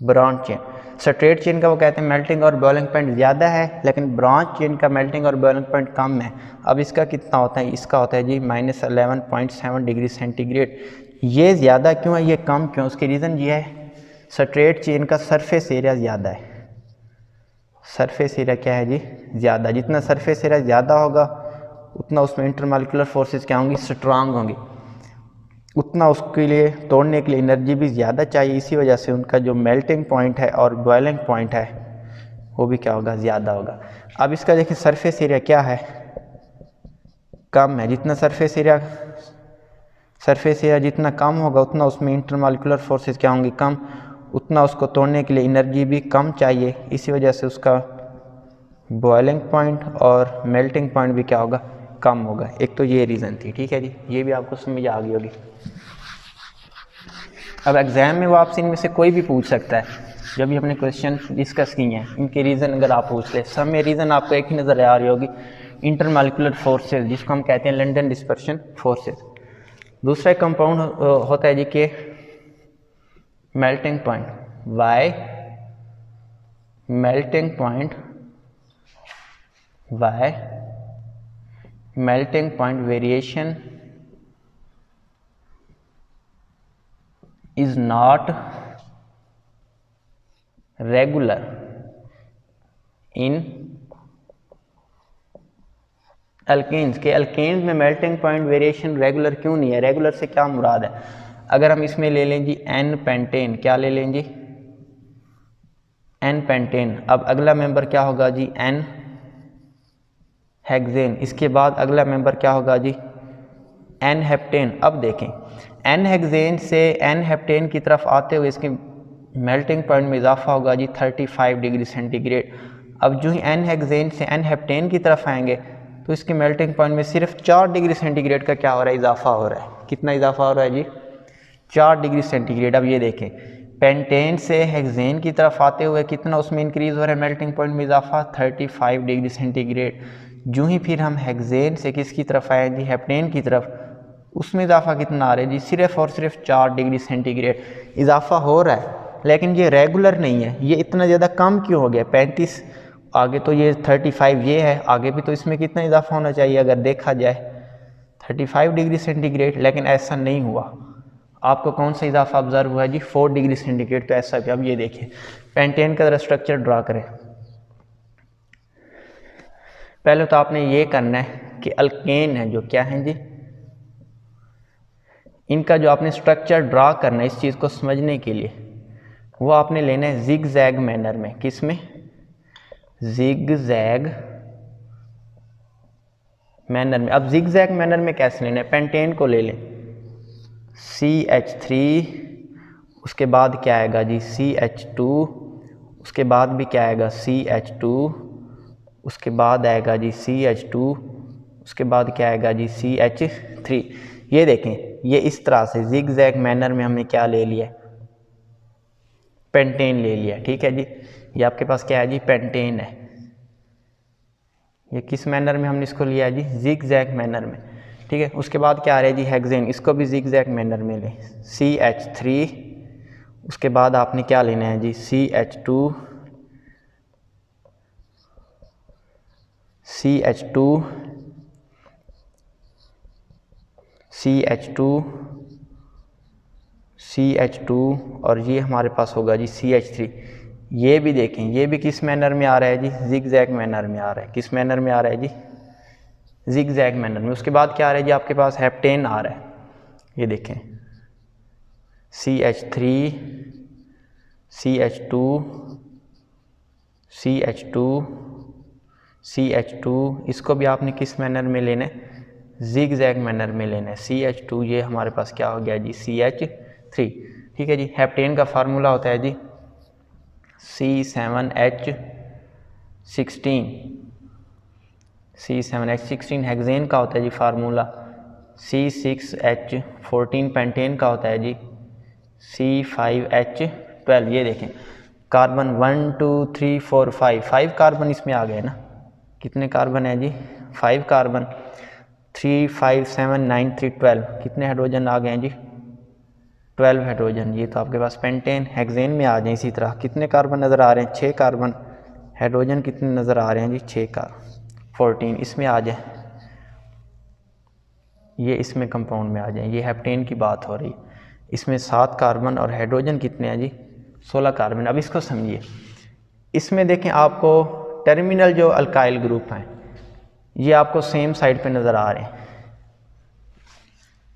S1: ब्रांच चेन। स्ट्रेट चेन का वो कहते हैं मेल्टिंग और बॉइलिंग पॉइंट ज़्यादा है, लेकिन ब्रांच चेन का मेल्टिंग और बॉइलिंग पॉइंट कम है। अब इसका कितना होता है, इसका होता है जी -11.7 डिग्री सेंटीग्रेड। ये ज़्यादा क्यों है, ये कम क्यों, उसकी रीज़न ये है स्ट्रेट चेन का सरफेस एरिया ज़्यादा है, सरफेस एरिया क्या है जी, ज़्यादा। जितना सरफेस एरिया ज़्यादा होगा उतना उसमें इंटरमॉलिक्यूलर फोर्सेस क्या होंगी, स्ट्रांग होंगी, उतना उसके लिए तोड़ने के लिए एनर्जी भी ज़्यादा चाहिए। इसी वजह से उनका जो मेल्टिंग पॉइंट है और बॉइलिंग पॉइंट है वो भी क्या होगा, ज़्यादा होगा। अब इसका देखिए सरफेस एरिया क्या है, कम है। जितना सरफेस एरिया जितना कम होगा उतना उसमें इंटरमॉलिक्यूलर फोर्सेस क्या होंगी, कम, उतना उसको तोड़ने के लिए एनर्जी भी कम चाहिए। इसी वजह से उसका बॉइलिंग पॉइंट और मेल्टिंग पॉइंट भी क्या होगा, कम होगा। एक तो ये रीज़न थी, ठीक है जी, ये भी आपको समझ आ गई होगी। अब एग्ज़ाम में वो आपसे इनमें से कोई भी पूछ सकता है, जब भी अपने क्वेश्चन डिस्कस किए हैं इनके रीज़न अगर आप पूछ ले, सब में रीज़न आपको एक ही नज़र आ रही होगी, इंटरमॉलिक्यूलर फोर्सेस, जिसको हम कहते हैं लंडन डिस्पर्शन फोर्सेस। दूसरा कंपाउंड होता है जी कि melting point, why melting point variation is not regular in alkanes के। अल्केन्स में मेल्टिंग पॉइंट वेरिएशन रेगुलर क्यों नहीं है, रेगुलर से क्या मुराद है। अगर हम इसमें ले लें जी एन पेंटेन, क्या ले लें जी, एन पेंटेन। अब अगला मेंबर क्या होगा जी, एन हेक्सेन। इसके बाद अगला मेंबर क्या होगा जी, एन हेप्टेन। अब देखें एन हेक्सेन से एन हेप्टेन की तरफ आते हुए इसकी मेल्टिंग पॉइंट में इजाफा होगा जी 35 डिग्री सेंटीग्रेड। अब जो ही एन हेक्सेन से एन हेप्टेन की तरफ आएंगे तो इसके मेल्टिंग पॉइंट में सिर्फ 4 डिग्री सेंटीग्रेड का क्या हो रहा है, इजाफा हो रहा है। कितना इजाफा हो रहा है जी, 4 डिग्री सेंटीग्रेड। अब ये देखें पेंटेन से हेक्सेन की तरफ आते हुए कितना उसमें इंक्रीज़ हो रहा है, मेल्टिंग पॉइंट में इजाफा 35 डिग्री सेंटीग्रेड। जो ही फिर हम हेक्सेन से किसकी तरफ आए जी, हेप्टेन की तरफ, उसमें इजाफा कितना आ रहा है जी, सिर्फ और सिर्फ 4 डिग्री सेंटीग्रेड इजाफा हो रहा है। लेकिन ये रेगुलर नहीं है, ये इतना ज़्यादा कम क्यों हो गया, 35, आगे तो ये 35 ये है, आगे भी तो इसमें कितना इजाफा होना चाहिए अगर देखा जाए 35 डिग्री सेंटीग्रेड, लेकिन ऐसा नहीं हुआ। आपको कौन सा इजाफा ऑब्जर्व हुआ है जी, 4 डिग्री सेंटीग्रेड। तो ऐसा भी, अब ये देखिए पेंटेन का स्ट्रक्चर ड्रा करें। पहले तो आपने ये करना है कि अल्केन है जो क्या है जी, इनका जो आपने स्ट्रक्चर ड्रा करना है इस चीज़ को समझने के लिए, वो आपने लेना है जिग जैग मैनर में। किस में, जिग जैग मैनर में। अब जिग जैग मैनर में कैसे लेना है, पेंटेन को ले लें CH3, उसके बाद क्या आएगा जी CH2, उसके बाद भी क्या आएगा CH2, उसके बाद आएगा जी CH2, उसके बाद क्या आएगा जी CH3। ये देखें ये इस तरह से जिग जैग मैनर में हमने क्या ले लिया, पेंटेन ले लिया, ठीक है जी। ये आपके पास क्या है जी, पेंटेन है। ये किस मैनर में हमने इसको लिया जी, जिग जैग मैनर में, ठीक है। उसके बाद क्या आ रहा है जी, हेक्सेन, इसको भी जिग जैग मैनर में लें CH3, उसके बाद आपने क्या लेना है जी CH2, CH2, CH2, CH2 और ये हमारे पास होगा जी CH3। ये भी देखें ये भी किस मैनर में आ रहा है जी, जिग जैग मैनर में आ रहा है। किस मैनर में आ रहा है जी, जिग जैग मैनर में। उसके बाद क्या आ रहा है जी, आपके पास हेप्टेन आ रहा है। ये देखें CH3, CH2, CH2, CH2, इसको भी आपने किस मैनर में लेना है, जिग जैग मैनर में लेना है। CH2 ये हमारे पास क्या हो गया जी CH3, ठीक है जी। हेप्टेन का फार्मूला होता है जी C7H16, C7H16। हेक्सेन का होता है जी फार्मूला C6H14। पेंटेन का होता है जी C5H12। ये देखें कार्बन 1 2 3 4 5 कार्बन इसमें आ गए ना, कितने कार्बन है जी 5 कार्बन, 3 5 7 9 3 12, कितने हाइड्रोजन आ गए हैं जी 12 हाइड्रोजन। ये तो आपके पास पेंटेन। हेक्सेन में आ जाए इसी तरह, कितने कार्बन नज़र आ रहे हैं 6 कार्बन, हाइड्रोजन कितने नज़र आ रहे हैं जी 6 का 14। इसमें आ जाए, ये इसमें कंपाउंड में आ जाए, ये हेप्टेन की बात हो रही है। इसमें 7 कार्बन और हाइड्रोजन कितने हैं जी 16 कार्बन। अब इसको समझिए, इसमें देखें आपको टर्मिनल जो अल्काइल ग्रुप हैं ये आपको सेम साइड पे नज़र आ रहे हैं।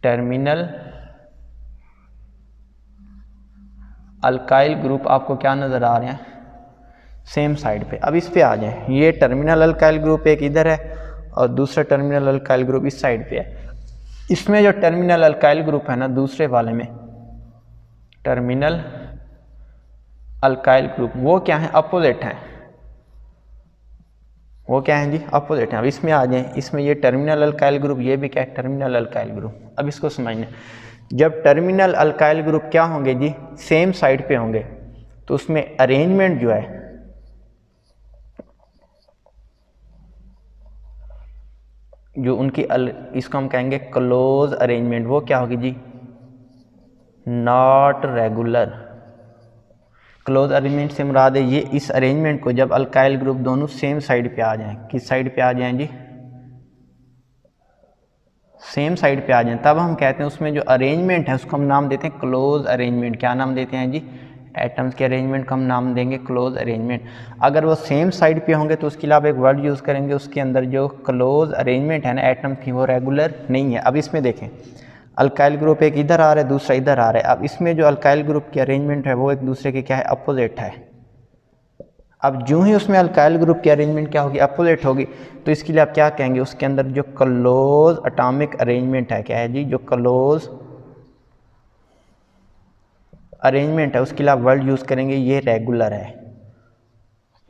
S1: टर्मिनल अल्काइल ग्रुप आपको क्या नज़र आ रहे हैं, सेम साइड पे। अब इस पे आ जाएं, ये टर्मिनल अल्काइल ग्रुप एक इधर है और दूसरा टर्मिनल अल्काइल ग्रुप इस साइड पे है। इसमें जो टर्मिनल अल्काइल ग्रुप है ना दूसरे वाले में, टर्मिनल अल्काइल ग्रुप वो क्या है, अपोजिट हैं। वो क्या है जी, अपोजिट हैं। अब इसमें आ जाएं, इसमें ये टर्मिनल अल्काइल ग्रुप, ये भी क्या है, टर्मिनल अल्काइल ग्रुप। अब इसको समझना, जब टर्मिनल अल्काइल ग्रुप क्या होंगे जी, सेम साइड पे होंगे, तो उसमें अरेंजमेंट जो है जो उनकी इसको हम कहेंगे क्लोज अरेंजमेंट, वो क्या होगी जी, नॉट रेगुलर। क्लोज अरेंजमेंट से मुराद है ये इस अरेंजमेंट को जब अल्काइल ग्रुप दोनों सेम साइड पे आ जाएं, किस साइड पे आ जाएं जी, सेम साइड पे आ जाएं, तब हम कहते हैं उसमें जो अरेंजमेंट है उसको हम नाम देते हैं क्लोज अरेंजमेंट। क्या नाम देते हैं जी, एटम्स के अरेंजमेंट को हम नाम देंगे क्लोज अरेंजमेंट। अगर वो सेम साइड पे होंगे तो उसके लिए आप एक वर्ड यूज़ करेंगे, उसके अंदर जो क्लोज अरेंजमेंट है ना एटम्स की, वो रेगुलर नहीं है। अब इसमें देखें, अल्काइल ग्रुप एक इधर आ रहा है, दूसरा इधर आ रहा है। अब इसमें जो अल्काइल ग्रुप की अरेंजमेंट है वो एक दूसरे के क्या है, अपोजिट है। अब जो ही उसमें अल्काइल ग्रुप की अरेंजमेंट क्या होगी, अपोजिट होगी, तो इसके लिए आप क्या कहेंगे, उसके अंदर जो क्लोज एटॉमिक अरेंजमेंट है, क्या है जी, जो क्लोज अरेंजमेंट है, उसके लिए आप वर्ड यूज़ करेंगे ये रेगुलर है।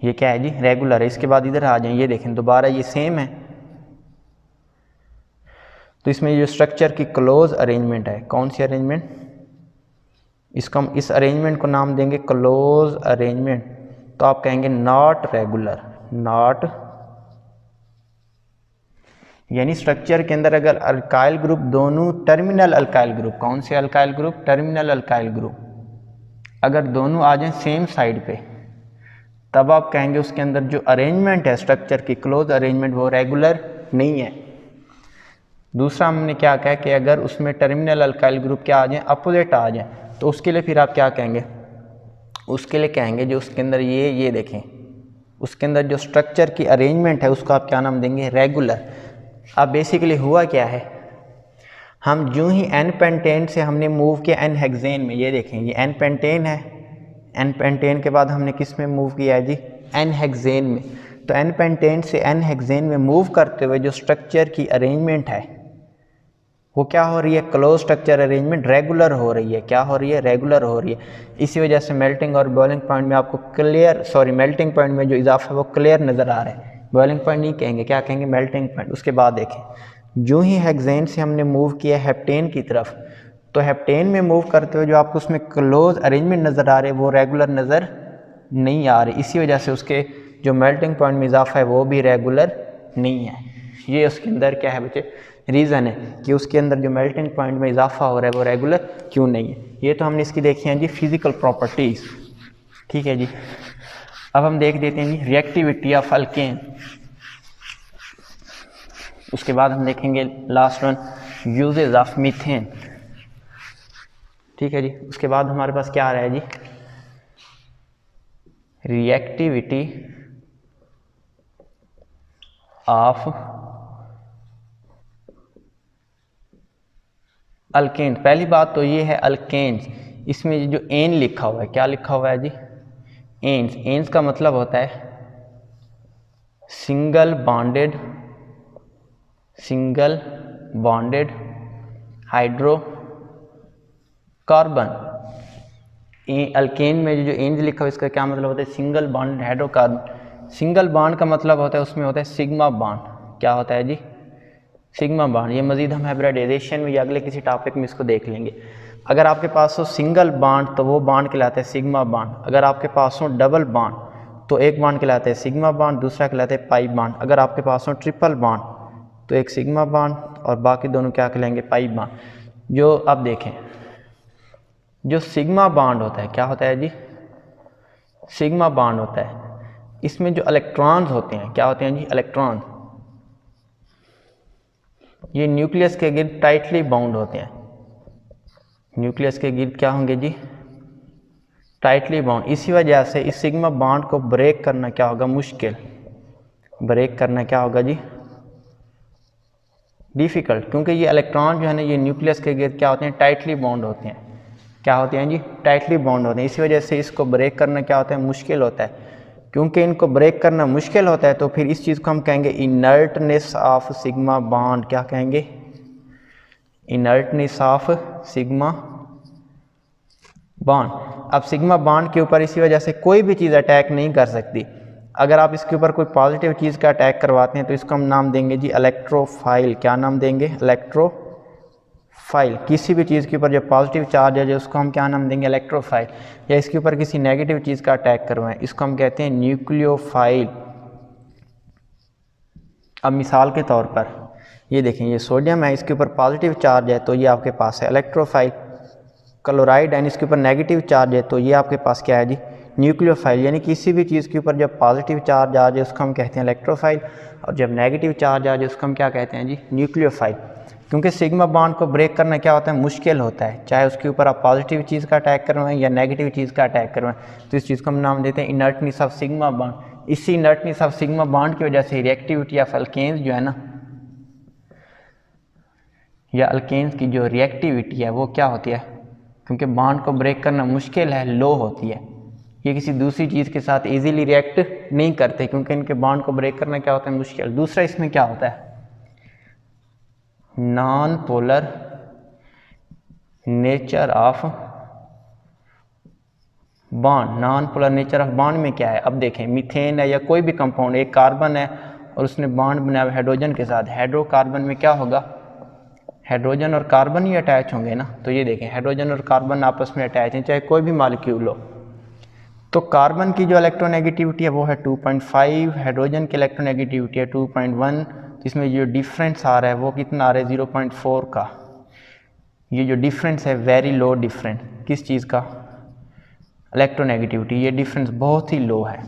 S1: ये क्या है जी, रेगुलर है। इसके बाद इधर आ जाएं, ये देखें दोबारा ये सेम है, तो इसमें जो स्ट्रक्चर की क्लोज अरेंजमेंट है, कौन सी अरेंजमेंट, इसको हम इस अरेंजमेंट को नाम देंगे क्लोज अरेंजमेंट। तो आप कहेंगे नॉट रेगुलर, नॉट, यानी स्ट्रक्चर के अंदर अगर अल्काइल ग्रुप दोनों टर्मिनल अल्काइल ग्रुप, कौन से alkyl group, terminal alkyl group, अगर दोनों आ जाएं सेम साइड पे, तब आप कहेंगे उसके अंदर जो अरेंजमेंट है स्ट्रक्चर की क्लोज अरेंजमेंट वो रेगुलर नहीं है। दूसरा हमने क्या कहा कि अगर उसमें टर्मिनल अल्काइल ग्रुप क्या आ जाए, अपोजिट आ जाए, तो उसके लिए फिर आप क्या कहेंगे, उसके लिए कहेंगे जो उसके अंदर ये देखें, उसके अंदर जो स्ट्रक्चर की अरेंजमेंट है उसको आप क्या नाम देंगे, रेगुलर। अब बेसिकली हुआ क्या है, हम जो ही एन पेंटेन से हमने मूव किया एन हेक्सेन में, ये देखें ये एन पेंटेन है, एन पेंटेन के बाद हमने किस में मूव किया है जी, एन हेक्सेन में। तो एन पेंटेन से एन हेक्सेन में मूव करते हुए जो स्ट्रक्चर की अरेंजमेंट है वो क्या हो रही है, क्लोज स्ट्रक्चर अरेंजमेंट रेगुलर हो रही है। क्या हो रही है, रेगुलर हो रही है। इसी वजह से मेल्टिंग और बॉइलिंग पॉइंट में आपको क्लियर, मेल्टिंग पॉइंट में जो इजाफा है वो क्लियर नज़र आ रहा है। बॉइलिंग पॉइंट नहीं कहेंगे, क्या कहेंगे, मेल्टिंग पॉइंट। उसके बाद देखें, जो ही हेक्सेन से हमने मूव किया हेप्टेन की तरफ, तो हेप्टेन में मूव करते हुए जो आपको उसमें क्लोज अरेंजमेंट नज़र आ रहे हैं वो रेगुलर नज़र नहीं आ रही। इसी वजह से उसके जो मेल्टिंग पॉइंट में इजाफा है वो भी रेगुलर नहीं है। ये उसके अंदर क्या है बच्चे, रीज़न है कि उसके अंदर जो मेल्टिंग पॉइंट में इजाफा हो रहा है वो रेगुलर क्यों नहीं है। ये तो हमने इसकी देखी हैं जी फिजिकल प्रॉपर्टीज़, ठीक है जी। अब हम देख देते हैं जी रिएक्टिविटी ऑफ अल्केन। उसके बाद हम देखेंगे last one, uses of methane, ठीक है जी। उसके बाद हमारे पास क्या आ रहा है जी, रिएक्टिविटी ऑफ अल्केन। पहली बात तो ये है अल्केन्स, इसमें जो एन लिखा हुआ है, क्या लिखा हुआ है जी, एन्स। एन्स का मतलब होता है सिंगल बॉन्डेड हाइड्रोकार्बन। अल्केन में जो एन्स लिखा हुआ है इसका क्या मतलब होता है, single bonded hydrocarbon. Single bond का मतलब होता है उसमें होता है सिग्मा बॉन्ड। क्या होता है जी, सिग्मा बॉन्ड। ये मजीद हम हाइब्रिडाइजेशन में या अगले किसी टॉपिक में इसको देख लेंगे। अगर आपके पास हो सिंगल बॉन्ड तो वो बॉन्ड कहलाता है सिग्मा बॉन्ड। अगर आपके पास हो डबल बॉन्ड तो एक बॉन्ड कहलाता है सिग्मा बॉन्ड, दूसरा कहलाता है पाई बॉन्ड। अगर आपके पास हो ट्रिपल बॉन्ड तो एक सिग्मा बॉन्ड और बाकी दोनों क्या कहलाएंगे, पाई बॉन्ड। जो आप देखें, जो सिग्मा बॉन्ड होता है, क्या होता है जी, सिग्मा बॉन्ड होता है, इसमें जो इलेक्ट्रॉन्स होते हैं, क्या होते हैं जी, इलेक्ट्रॉन, ये न्यूक्लियस के गिर्द टाइटली बाउंड होते हैं। न्यूक्लियस के गिर्द क्या होंगे जी, टाइटली बाउंड। इसी वजह से इस सिग्मा बॉन्ड को ब्रेक करना क्या होगा, मुश्किल। ब्रेक करना क्या होगा जी, डिफ़िकल्ट, क्योंकि ये इलेक्ट्रॉन जो है ना ये न्यूक्लियस के गिर्द क्या होते हैं, टाइटली बाउंड होते हैं। क्या होते हैं जी, टाइटली बाउंड होते हैं। इसी वजह से इसको ब्रेक करना क्या होता है, मुश्किल होता है। क्योंकि इनको ब्रेक करना मुश्किल होता है तो फिर इस चीज़ को हम कहेंगे इनर्टनेस ऑफ सिग्मा बॉन्ड। क्या कहेंगे, इनर्टनेस ऑफ सिग्मा बॉन्ड। अब सिग्मा बॉन्ड के ऊपर इसी वजह से कोई भी चीज़ अटैक नहीं कर सकती। अगर आप इसके ऊपर कोई पॉजिटिव चीज़ का अटैक करवाते हैं तो इसको हम नाम देंगे जी इलेक्ट्रोफाइल। क्या नाम देंगे, इलेक्ट्रोफाइल। किसी भी चीज़ के ऊपर जो पॉजिटिव चार्ज है जो उसको हम क्या नाम देंगे, इलेक्ट्रोफाइल। या इसके ऊपर किसी नेगेटिव चीज़ का अटैक करवाएं, इसको हम कहते हैं न्यूक्लियोफाइल। अब मिसाल के तौर पर ये देखें, ये सोडियम है, इसके ऊपर पॉजिटिव चार्ज है तो ये आपके पास है इलेक्ट्रोफाइल। क्लोराइड है, इसके ऊपर नेगेटिव चार्ज है तो ये आपके पास क्या है जी, न्यूक्लियोफाइल। यानी किसी भी चीज़ के ऊपर जब पॉजिटिव चार्ज आ जाए उसको हम कहते हैं इलेक्ट्रोफाइल, और जब नेगेटिव चार्ज आ जाए उसको हम क्या कहते हैं जी, न्यूक्लियोफाइल। क्योंकि सिग्मा बॉन्ड को ब्रेक करना क्या होता है, मुश्किल होता है। चाहे उसके ऊपर आप पॉजिटिव चीज़ का अटैक करवाएं या नेगेटिव चीज़ का अटैक करवाएं, तो इस चीज़ को हम नाम देते हैं इनर्टनेस ऑफ सिग्मा बॉन्ड। इसी इनर्टनेस ऑफ सिग्मा बॉन्ड की वजह से रिएक्टिविटी ऑफ अल्केन्स जो है ना, या अल्केन्स की जो रिएक्टिविटी है वो क्या होती है, क्योंकि बॉन्ड को ब्रेक करना मुश्किल है, लो होती है। ये किसी दूसरी चीज़ के साथ इजीली रिएक्ट नहीं करते क्योंकि इनके बॉन्ड को ब्रेक करना क्या होता है, मुश्किल। दूसरा इसमें क्या होता है, non polar nature of bond. Non polar nature of bond में क्या है, अब देखें मीथेन है या कोई भी कंपाउंड, एक कार्बन है और उसने बॉन्ड बनाया हुआ हाइड्रोजन के साथ। हाइड्रोकार्बन में क्या होगा, हाइड्रोजन और कार्बन ही अटैच होंगे ना। तो ये देखें हाइड्रोजन और कार्बन आपस में अटैच हैं, चाहे कोई भी मॉलिक्यूल हो। तो कार्बन की जो इलेक्ट्रोनेगेटिविटी है वो है 2.5, हाइड्रोजन की इलेक्ट्रोनेगेटिविटी है 2.1। तो इसमें जो डिफरेंस आ रहा है वो कितना आ रहा है, 0.4 का। ये जो डिफरेंस है वेरी लो डिफरेंस, किस चीज़ का, इलेक्ट्रोनेगेटिविटी। ये डिफरेंस बहुत ही लो है।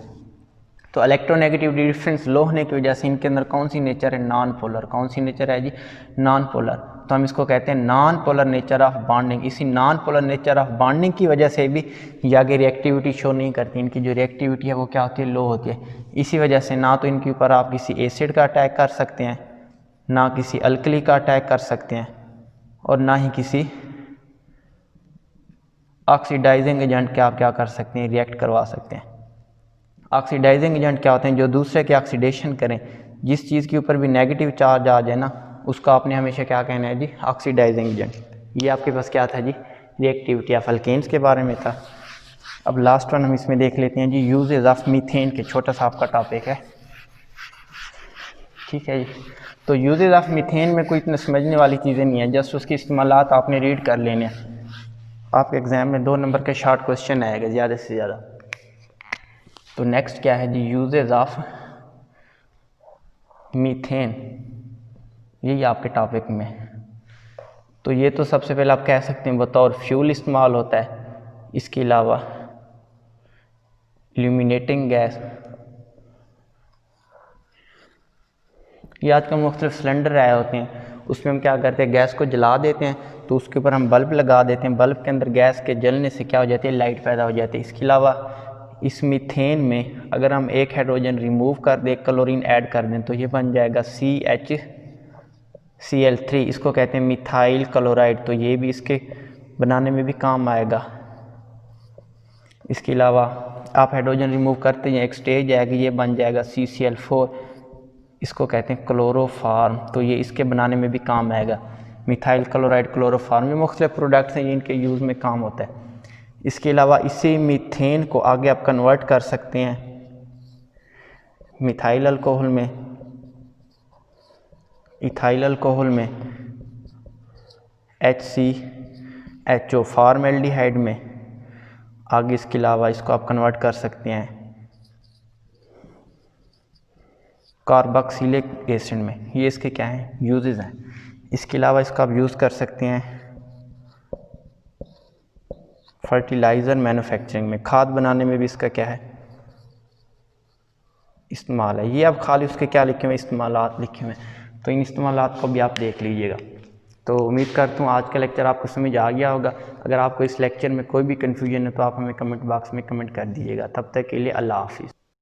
S1: तो इलेक्ट्रोनेगेटिविटी डिफरेंस लो होने की वजह से इनके अंदर कौन सी नेचर है, नॉन पोलर। कौन सी नेचर है जी, नॉन पोलर। तो हम इसको कहते हैं non polar nature of bonding. इसी non polar nature of bonding की वजह से भी ये आगे रिएक्टिविटी शो नहीं करती। इनकी जो रिएक्टिविटी है वो क्या होती है, लो होती है। इसी वजह से ना तो इनके ऊपर आप किसी एसिड का अटैक कर सकते हैं, ना किसी अल्कली का अटैक कर सकते हैं, और ना ही किसी ऑक्सीडाइजिंग एजेंट के आप क्या कर सकते हैं, रिएक्ट करवा सकते हैं। ऑक्सीडाइजिंग एजेंट क्या होते हैं, जो दूसरे के ऑक्सीडेशन करें। जिस चीज़ के ऊपर भी नेगेटिव चार्ज आ जाए ना उसका आपने हमेशा क्या कहना है जी, ऑक्सीडाइजिंग एजेंट। ये आपके पास क्या था जी, रिएक्टिविटी ऑफ अल्केन्स के बारे में था। अब लास्ट वन हम इसमें देख लेते हैं जी, यूजेज ऑफ मीथेन के। छोटा सा आपका टॉपिक है, ठीक है जी। तो यूजेज ऑफ मीथेन में कोई इतना समझने वाली चीज़ें नहीं है, जस्ट उसकी इस्तेमालात आपने रीड कर लेने हैं। आपके एग्ज़ाम में 2 नंबर के शॉर्ट क्वेश्चन आएगा ज़्यादा से ज़्यादा। तो नेक्स्ट क्या है जी, यूजेज ऑफ मीथेन, यही आपके टॉपिक में। तो ये तो सबसे पहले आप कह सकते हैं बतौर फ्यूल इस्तेमाल होता है। इसके अलावा इल्यूमिनेटिंग गैस, ये आजकल मुख्तलिफ सिलेंडर आए होते हैं, उसमें हम क्या करते हैं, गैस को जला देते हैं तो उसके ऊपर हम बल्ब लगा देते हैं। बल्ब के अंदर गैस के जलने से क्या हो जाती है, लाइट पैदा हो जाती है। इसके अलावा इस मीथेन में अगर हम एक हाइड्रोजन रिमूव कर दें, क्लोरीन ऐड कर दें, तो ये बन जाएगा CHCl3। इसको कहते हैं मिथाइल क्लोराइड। तो ये भी इसके बनाने में भी काम आएगा। इसके अलावा आप हाइड्रोजन रिमूव करते हैं, एक स्टेज आएगी, ये बन जाएगा CCl4। इसको कहते हैं क्लोरोफार्म। तो ये इसके बनाने में भी काम आएगा। मिथाइल क्लोराइड, क्लोरोफार्म, ये मुख्तलिफ प्रोडक्ट्स हैं जिनके यूज़ में काम होता है। इसके अलावा इसी मीथेन को आगे आप कन्वर्ट कर सकते हैं मिथाइल अल्कोहल में, इथाइल अल्कोहल में, HCHO फॉर्मेल्डिहाइड में। आगे इसके अलावा इसको आप कन्वर्ट कर सकते हैं कार्बोक्सिलिक एसिड में। ये इसके क्या हैं, यूजेस हैं। इसके अलावा इसका आप यूज़ कर सकते हैं फर्टिलाइज़र मैन्युफैक्चरिंग में, खाद बनाने में भी इसका क्या है, इस्तेमाल है। ये अब खाली उसके क्या लिखे हुए, इस्तेमालात लिखे हुए हैं। तो इन इस्तेमालात को भी आप देख लीजिएगा। तो उम्मीद करता हूँ आज का लेक्चर आपको समझ आ गया होगा। अगर आपको इस लेक्चर में कोई भी कन्फ्यूजन है तो आप हमें कमेंट बॉक्स में कमेंट कर दीजिएगा। तब तक के लिए अल्लाह हाफिज़।